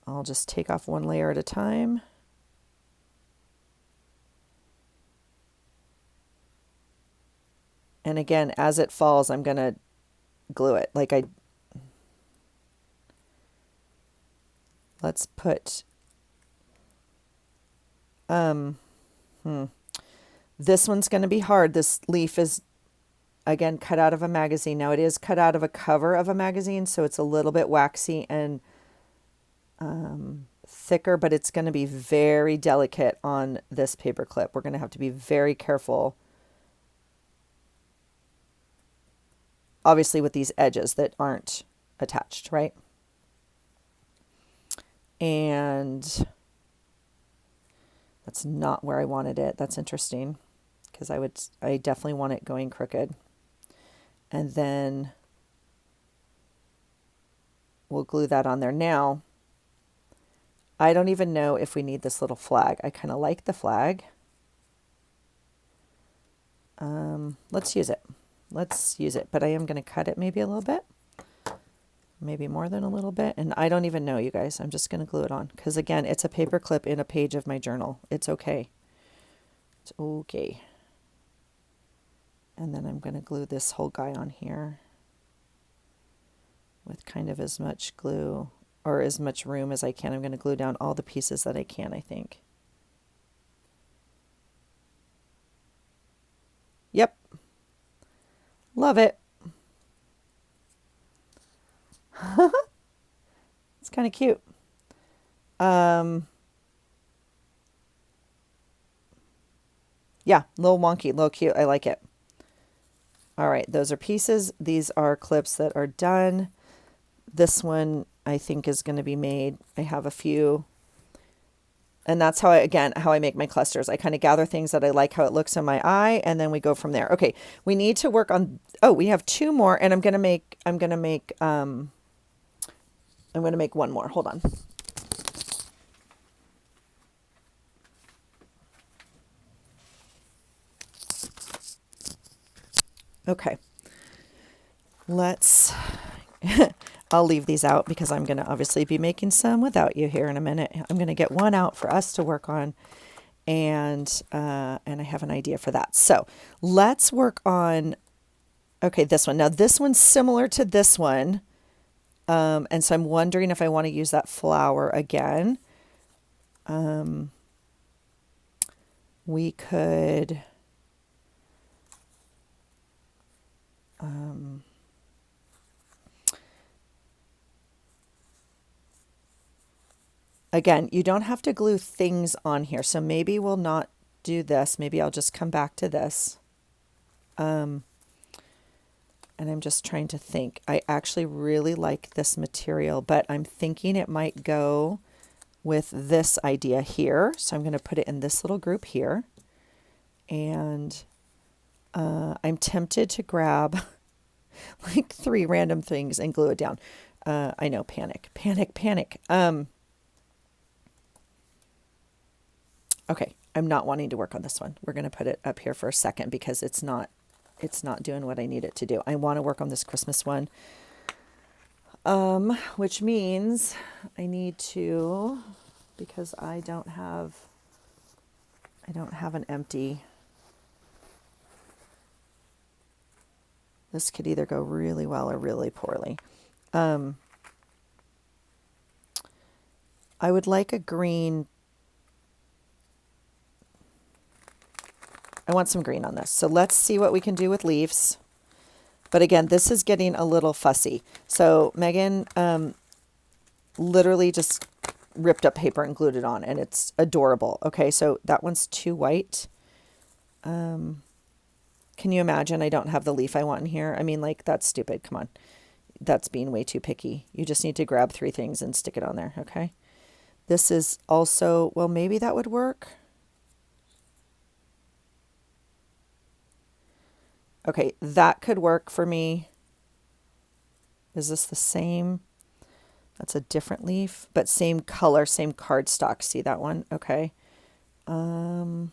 I'll just take off one layer at a time. And again, as it falls, I'm going to glue it like I... Let's put... This one's going to be hard. This leaf is, again, cut out of a magazine. Now, it is cut out of a cover of a magazine, so it's a little bit waxy and thicker, but it's going to be very delicate on this paper clip. We're going to have to be very careful, obviously, with these edges that aren't attached, right? And that's not where I wanted it. That's interesting because I definitely want it going crooked. And then we'll glue that on there. Now, I don't even know if we need this little flag. I kind of like the flag. Let's use it. Let's use it. But I am going to cut it maybe a little bit. Maybe more than a little bit. And I don't even know, you guys. I'm just going to glue it on. Because again, it's a paper clip in a page of my journal. It's okay. It's okay. And then I'm going to glue this whole guy on here with kind of as much glue or as much room as I can. I'm going to glue down all the pieces that I can, I think. Yep. Love it. It's kind of cute. Yeah, a little wonky, a little cute. I like it. All right, those are pieces. These are clips that are done. This one I think is going to be made. I have a few. And that's how I make my clusters. I kind of gather things that I like how it looks in my eye, and then we go from there. Okay, we need to work on, oh, we have two more, and I'm going to make one more. Hold on. Okay, let's, I'll leave these out because I'm going to obviously be making some without you here in a minute. I'm going to get one out for us to work on, and I have an idea for that. So let's work on, okay, this one. Now this one's similar to this one, and so I'm wondering if I want to use that flower again. We could, again, you don't have to glue things on here, so maybe we'll not do this. Maybe I'll just come back to this. And I'm just trying to think. I actually really like this material, but I'm thinking it might go with this idea here. So I'm going to put it in this little group here. And I'm tempted to grab like 3 random things and glue it down. I know, panic, panic, panic. Okay, I'm not wanting to work on this one. We're going to put it up here for a second because it's not doing what I need it to do. I want to work on this Christmas one, which means I need to, because I don't have an empty. This could either go really well or really poorly. I would like a green. I want some green on this. So let's see what we can do with leaves. But again, this is getting a little fussy. So Megan literally just ripped up paper and glued it on, and it's adorable. Okay, so that one's too white. Can you imagine? I don't have the leaf I want in here. I mean, like, that's stupid. Come on. That's being way too picky. You just need to grab 3 things and stick it on there, okay? This is also, well, maybe that would work. Okay, that could work for me. Is this the same? That's a different leaf, but same color, same cardstock. See that one? Okay. Same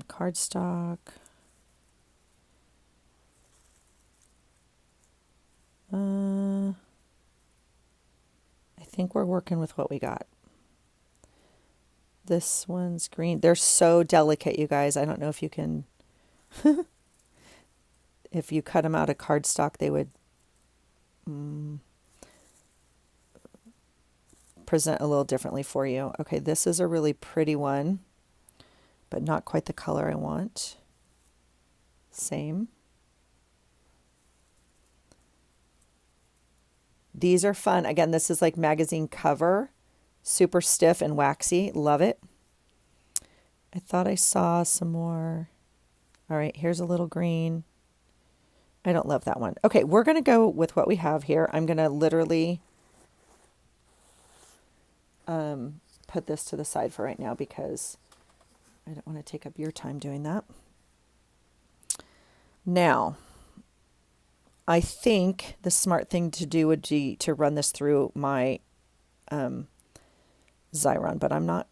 cardstock. I think we're working with what we got. This one's green. They're so delicate, you guys. I don't know if you can, if you cut them out of cardstock, they would present a little differently for you. Okay, this is a really pretty one, but not quite the color I want. Same. These are fun. Again, this is like magazine cover. Super stiff and waxy. Love it. I thought I saw some more. All right, here's a little green. I don't love that one. Okay, we're going to go with what we have here. I'm going to literally put this to the side for right now because I don't want to take up your time doing that. Now, I think the smart thing to do would be to run this through my Xyron, but I'm not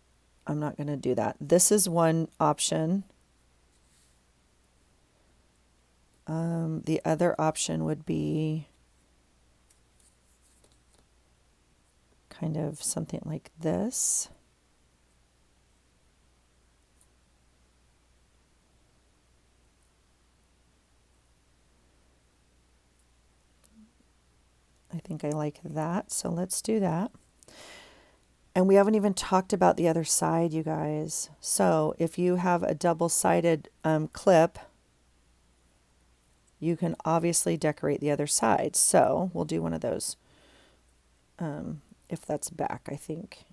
going to do that. This is one option. The other option would be kind of something like this. I think I like that, so let's do that. And we haven't even talked about the other side, you guys. So if you have a double-sided clip, you can obviously decorate the other side. So we'll do one of those. If that's back, I think.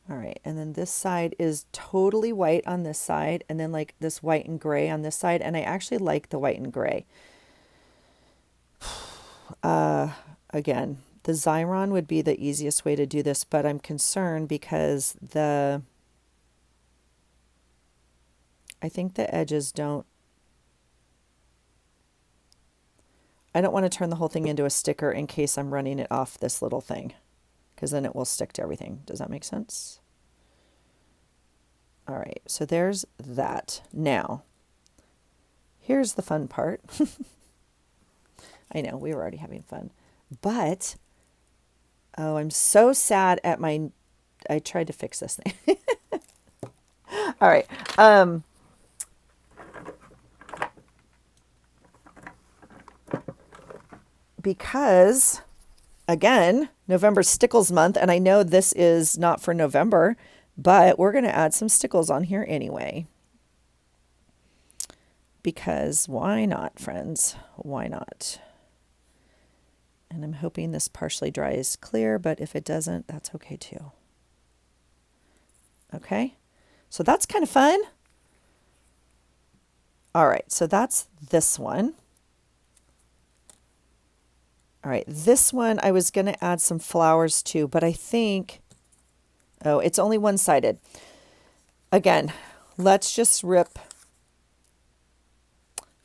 All right, and then this side is totally white on this side, and then like this white and gray on this side, and I actually like the white and gray. Again, the Xyron would be the easiest way to do this, but I'm concerned because I think the edges don't, I don't want to turn the whole thing into a sticker in case I'm running it off this little thing, because then it will stick to everything. Does that make sense? All right, so there's that. Now, here's the fun part. I know, we were already having fun. But, oh, I'm so sad at my... I tried to fix this thing. All right. Because, again, November's Stickles month, and I know this is not for November, but we're going to add some stickles on here anyway. Because why not, friends? Why not? And I'm hoping this partially dries clear, but if it doesn't, that's okay too. Okay, so that's kind of fun. All right, so that's this one. All right, this one I was going to add some flowers to, but I think, oh, it's only one-sided. Again, let's just rip.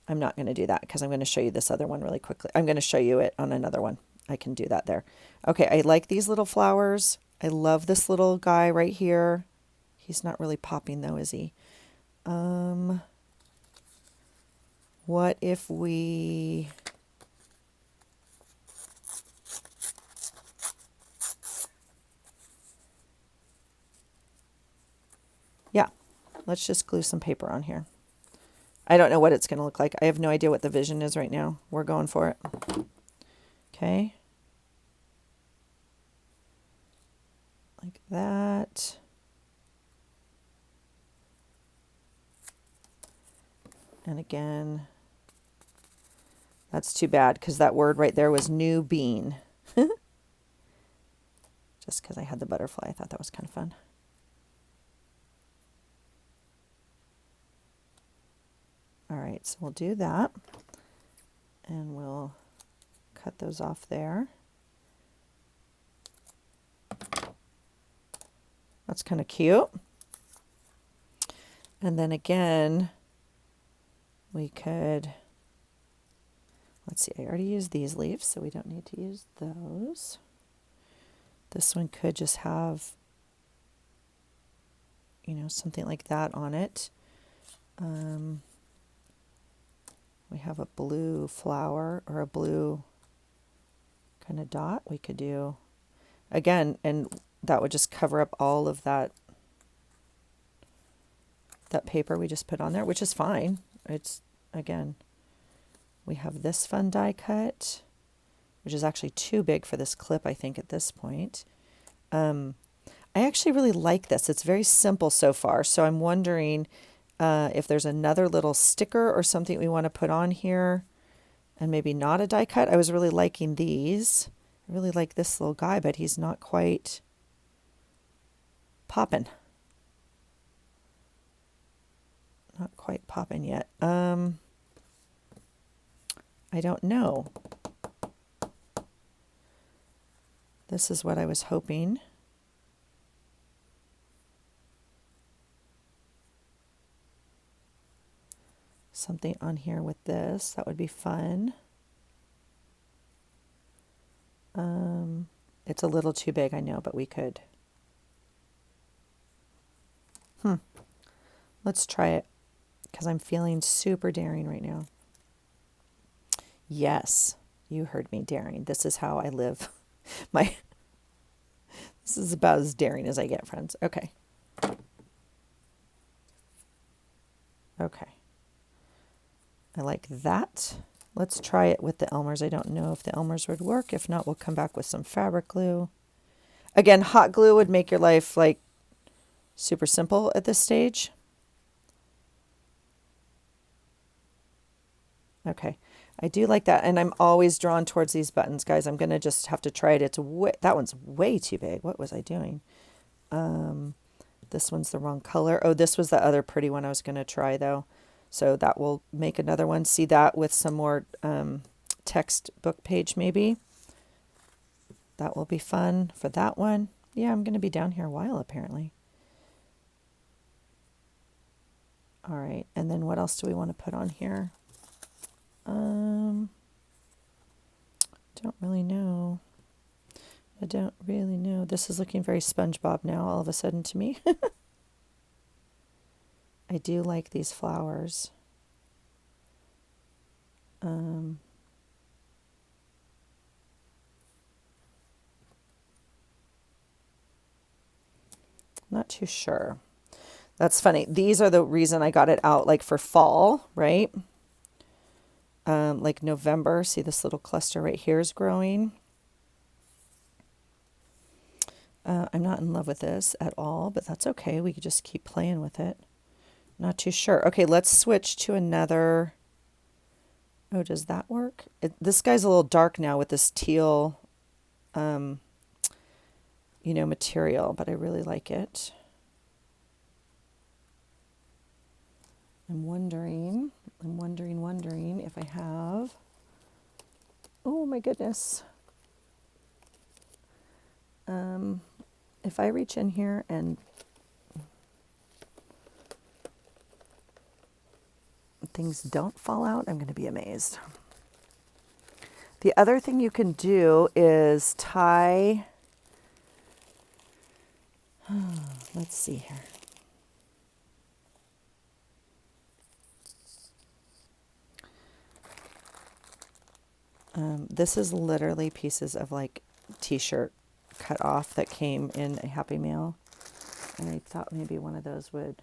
I'm not going to do that because I'm going to show you this other one really quickly. I'm going to show you it on another one. I can do that there. Okay, I like these little flowers. I love this little guy right here. He's not really popping though, is he? What if we... Yeah, let's just glue some paper on here. I don't know what it's going to look like. I have no idea what the vision is right now. We're going for it. Okay. Like that. And again, that's too bad because that word right there was new bean. Just because I had the butterfly, I thought that was kind of fun. All right, so we'll do that. And we'll cut those off there. That's kind of cute. And then again, we could, let's see, I already used these leaves, so we don't need to use those. This one could just have, you know, something like that on it. We have a blue flower or a blue kind of dot. We could do, again, and that would just cover up all of that paper we just put on there, which is fine. It's, again, we have this fun die cut, which is actually too big for this clip, I think, at this point. I actually really like this. It's very simple so far, so I'm wondering if there's another little sticker or something we want to put on here, and maybe not a die cut. I was really liking these. I really like this little guy, but he's not quite popping. Not quite popping yet. I don't know. This is what I was hoping. Something on here with this. That would be fun. It's a little too big, I know, but we could. Let's try it because I'm feeling super daring right now. Yes, you heard me, daring. This is how I live. This is about as daring as I get, friends. Okay. Okay. I like that. Let's try it with the Elmer's. I don't know if the Elmer's would work. If not, we'll come back with some fabric glue. Again, hot glue would make your life like super simple at this stage. Okay, I do like that, and I'm always drawn towards these buttons, guys. I'm gonna just have to try it. That one's way too big. What was I doing? This one's the wrong color. Oh, this was the other pretty one I was gonna try though. So that will make another one. See that with some more textbook page maybe. That will be fun for that one. Yeah, I'm gonna be down here a while apparently. All right, and then what else do we want to put on here? don't really know. I don't really know. This is looking very SpongeBob now all of a sudden to me. I do like these flowers. Not too sure. That's funny. These are the reason I got it out like for fall, right? Like November. See this little cluster right here is growing. I'm not in love with this at all, but that's okay. We could just keep playing with it. Not too sure. Okay, let's switch to another. Oh, does that work? This guy's a little dark now with this teal, material, but I really like it. I'm wondering if I have. Oh my goodness. If I reach in here and things don't fall out, I'm going to be amazed. The other thing you can do is tie, let's see here. This is literally pieces of like t-shirt cut off that came in a Happy Mail. And I thought maybe one of those would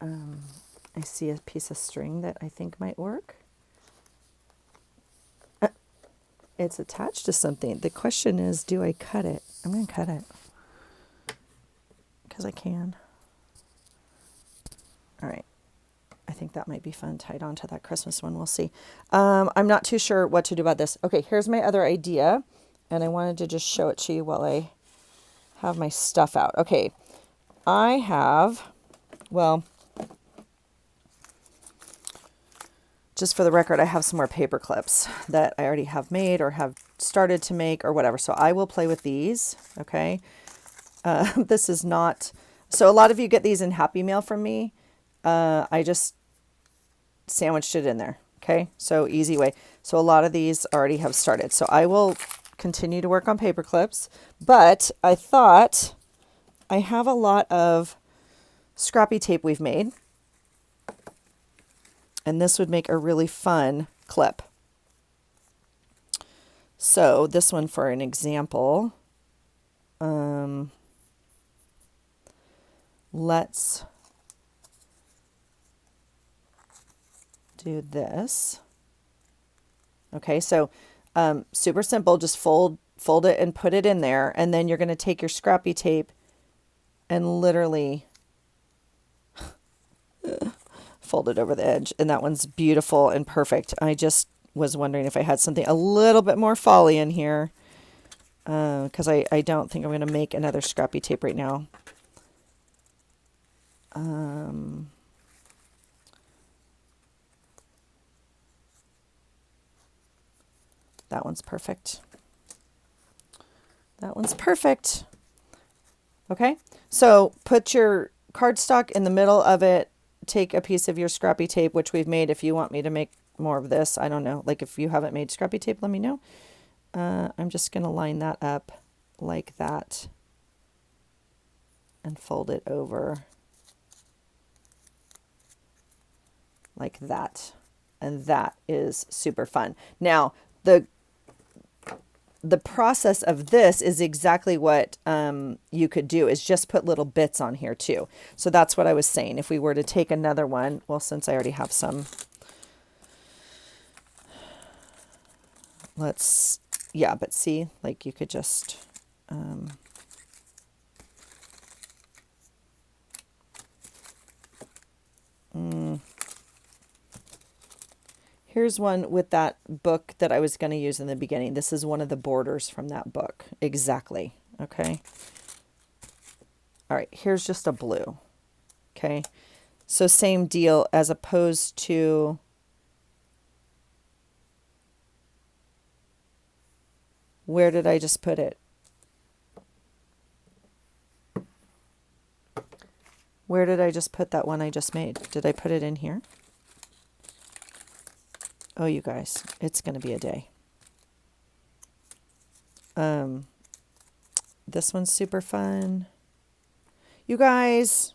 I see a piece of string that I think might work. It's attached to something. The question is, do I cut it? I'm going to cut it because I can. All right. I think that might be fun tied onto that Christmas one. We'll see. I'm not too sure what to do about this. Okay, here's my other idea. And I wanted to just show it to you while I have my stuff out. Okay, I have, well, just for the record, I have some more paper clips that I already have made or have started to make or whatever. So I will play with these, okay? This is not, so a lot of you get these in Happy Mail from me. I just sandwiched it in there, okay? So easy way. So a lot of these already have started. So I will continue to work on paper clips, but I thought I have a lot of scrappy tape we've made. And this would make a really fun clip. So this one for an example, let's do this. Okay, so super simple, just fold it and put it in there. And then you're going to take your scrappy tape and literally fold it over the edge. And that one's beautiful and perfect. I just was wondering if I had something a little bit more folly in here because I don't think I'm going to make another scrappy tape right now. That one's perfect. That one's perfect. Okay, so put your cardstock in the middle of it. Take a piece of your scrappy tape, which we've made. If you want me to make more of this, I don't know. Like if you haven't made scrappy tape, let me know. I'm just going to line that up like that and fold it over like that. And that is super fun. Now, the process of this is exactly what you could do, is just put little bits on here too. So that's what I was saying. If we were to take another one, well, since I already have some, yeah, but see, like you could just, here's one with that book that I was going to use in the beginning. This is one of the borders from that book. Exactly. Okay. All right. Here's just a blue. Okay. So same deal, as opposed to where did I just put it? Where did I just put that one I just made? Did I put it in here? Oh, you guys, it's going to be a day. This one's super fun. You guys,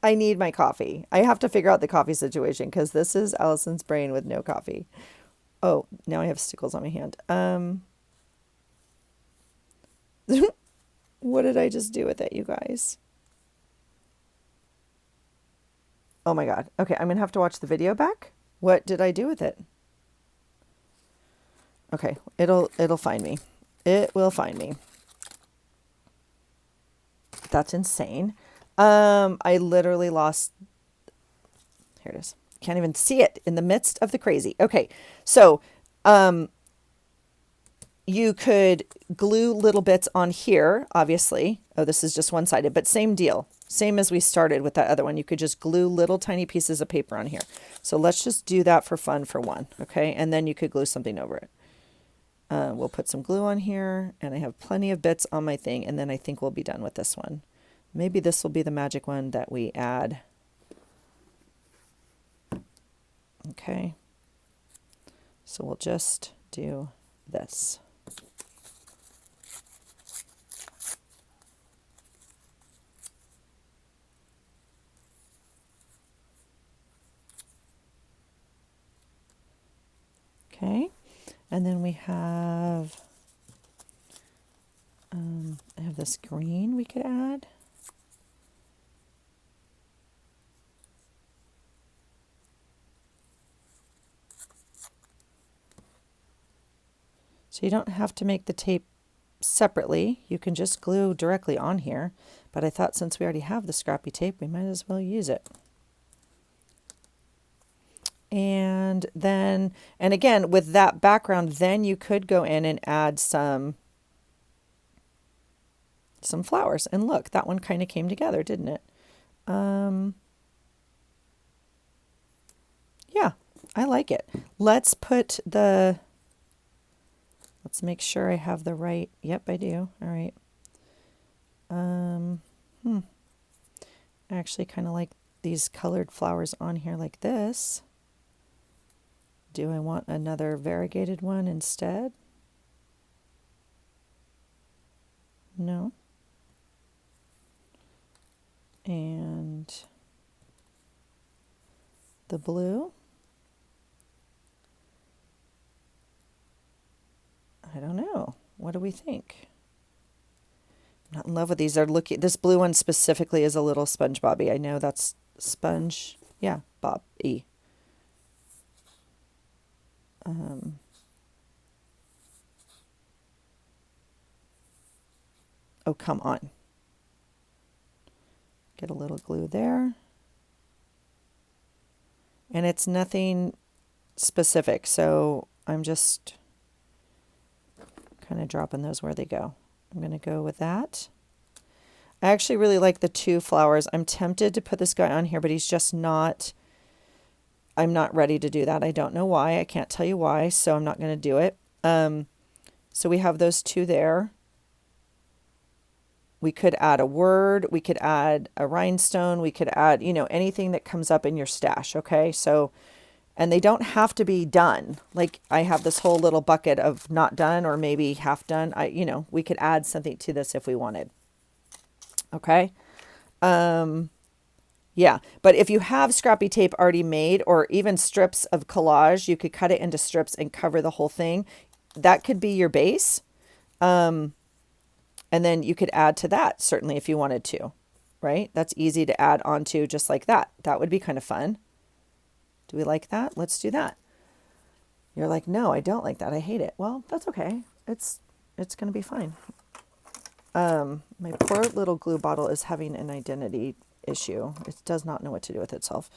I need my coffee. I have to figure out the coffee situation because this is Allison's brain with no coffee. Oh, now I have stickles on my hand. What did I just do with it, you guys? Oh my God. Okay, I'm gonna have to watch the video back. What did I do with it? Okay, it'll find me. It will find me. That's insane. I literally lost. Here it is. Can't even see it in the midst of the crazy. Okay, so you could glue little bits on here, obviously. Oh, this is just one-sided, but same deal. Same as we started with that other one. You could just glue little tiny pieces of paper on here. So let's just do that for fun for one, okay? And then you could glue something over it. We'll put some glue on here, and I have plenty of bits on my thing, and then I think we'll be done with this one. Maybe this will be the magic one that we add. Okay. So we'll just do this. Okay, and then we have, I have this green we could add. So you don't have to make the tape separately. You can just glue directly on here. But I thought since we already have the scrappy tape, we might as well use it. And then, and again, with that background, then you could go in and add some flowers. And look, that one kind of came together, didn't it? Yeah, I like it. Let's put the, let's make sure I have the right, yep, I do. All right. I actually kind of like these colored flowers on here like this. Do I want another variegated one instead? No. And the blue. I don't know. What do we think? I'm not in love with these. They're looking. This blue one specifically is a little SpongeBob-y. I know that's sponge. Yeah, Bob-y. Oh, come on. Get a little glue there. And it's nothing specific, so I'm just kind of dropping those where they go. I'm going to go with that. I actually really like the two flowers. I'm tempted to put this guy on here, but he's just not, I'm not ready to do that. I don't know why. I can't tell you why, so I'm not going to do it. So we have those two there. We could add a word. We could add a rhinestone. We could add, you know, anything that comes up in your stash, okay? So, and they don't have to be done. Like I have this whole little bucket of not done or maybe half done. You know, we could add something to this if we wanted. Okay. Yeah. But if you have scrappy tape already made or even strips of collage, you could cut it into strips and cover the whole thing. That could be your base. And then you could add to that certainly if you wanted to, right? That's easy to add onto just like that. That would be kind of fun. Do we like that? Let's do that. You're like, no, I don't like that. I hate it. Well, that's okay. It's going to be fine. My poor little glue bottle is having an identity issue. It does not know what to do with itself.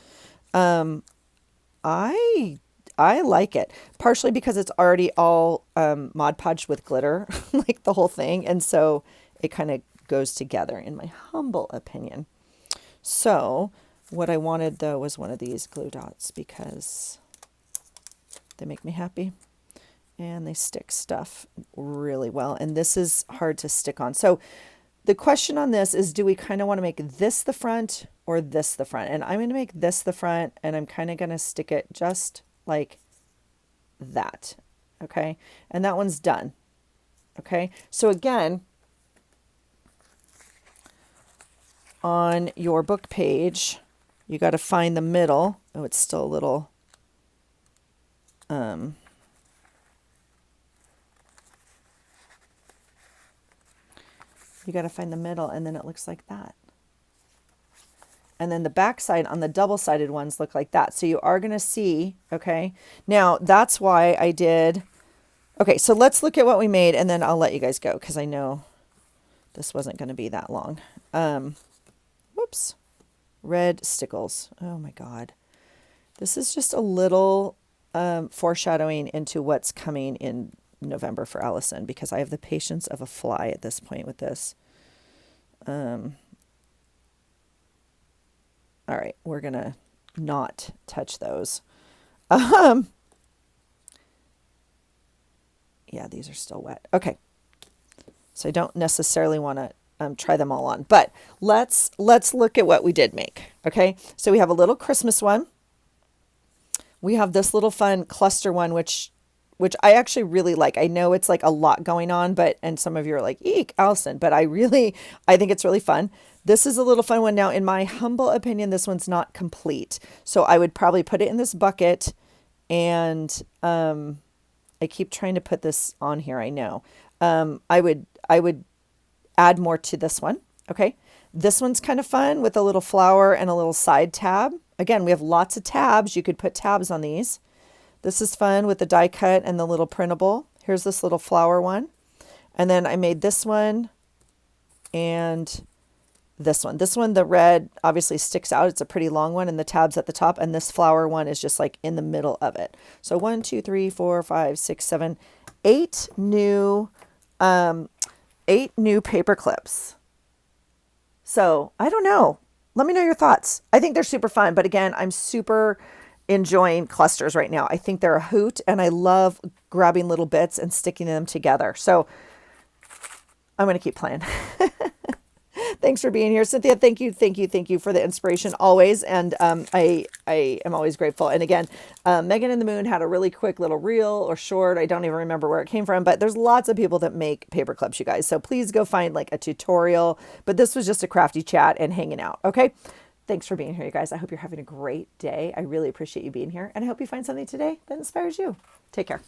I like it, partially because it's already all Mod Podged with glitter, like the whole thing. And so it kind of goes together in my humble opinion. So what I wanted though was one of these glue dots because they make me happy and they stick stuff really well. And this is hard to stick on. So the question on this is, do we kind of want to make this the front or this the front. And I'm going to make this the front, and I'm kind of going to stick it just like that. Okay. And that one's done. Okay. So again, on your book page, you got to find the middle. Oh, it's still a little, you got to find the middle, and then it looks like that. And then the back side on the double-sided ones look like that. So you are going to see, okay. Now that's why I did, okay, so let's look at what we made, and then I'll let you guys go because I know this wasn't going to be that long. Whoops. Red stickles. Oh my God. This is just a little foreshadowing into what's coming in November for Allison, because I have the patience of a fly at this point with this. All right, we're going to not touch those. Yeah, these are still wet. Okay. So I don't necessarily want to try them all on, but let's look at what we did make. Okay. So we have a little Christmas one. We have this little fun cluster one, which I actually really like. I know it's like a lot going on, and some of you are like, eek, Allison, but I think it's really fun. This is a little fun one. Now, in my humble opinion, this one's not complete. So I would probably put it in this bucket, and I keep trying to put this on here. I know. I would add more to this one. Okay. This one's kind of fun with a little flower and a little side tab. Again, we have lots of tabs. You could put tabs on these. This is fun with the die cut and the little printable. Here's this little flower one. And then I made this one and this one. This one, the red obviously sticks out. It's a pretty long one, and the tabs at the top. And this flower one is just like in the middle of it. So 1, 2, 3, 4, 5, 6, 7, 8 new paper clips. So I don't know. Let me know your thoughts. I think they're super fun. But again, I'm super enjoying clusters right now. I think they're a hoot, and I love grabbing little bits and sticking them together. So I'm going to keep playing. Thanks for being here, Cynthia. Thank you for the inspiration always. And I am always grateful. And again, Megan and the Moon had a really quick little reel or short. I don't even remember where it came from, but there's lots of people that make paper clips, you guys. So please go find like a tutorial. But this was just a crafty chat and hanging out. Okay. Thanks for being here, you guys. I hope you're having a great day. I really appreciate you being here. And I hope you find something today that inspires you. Take care.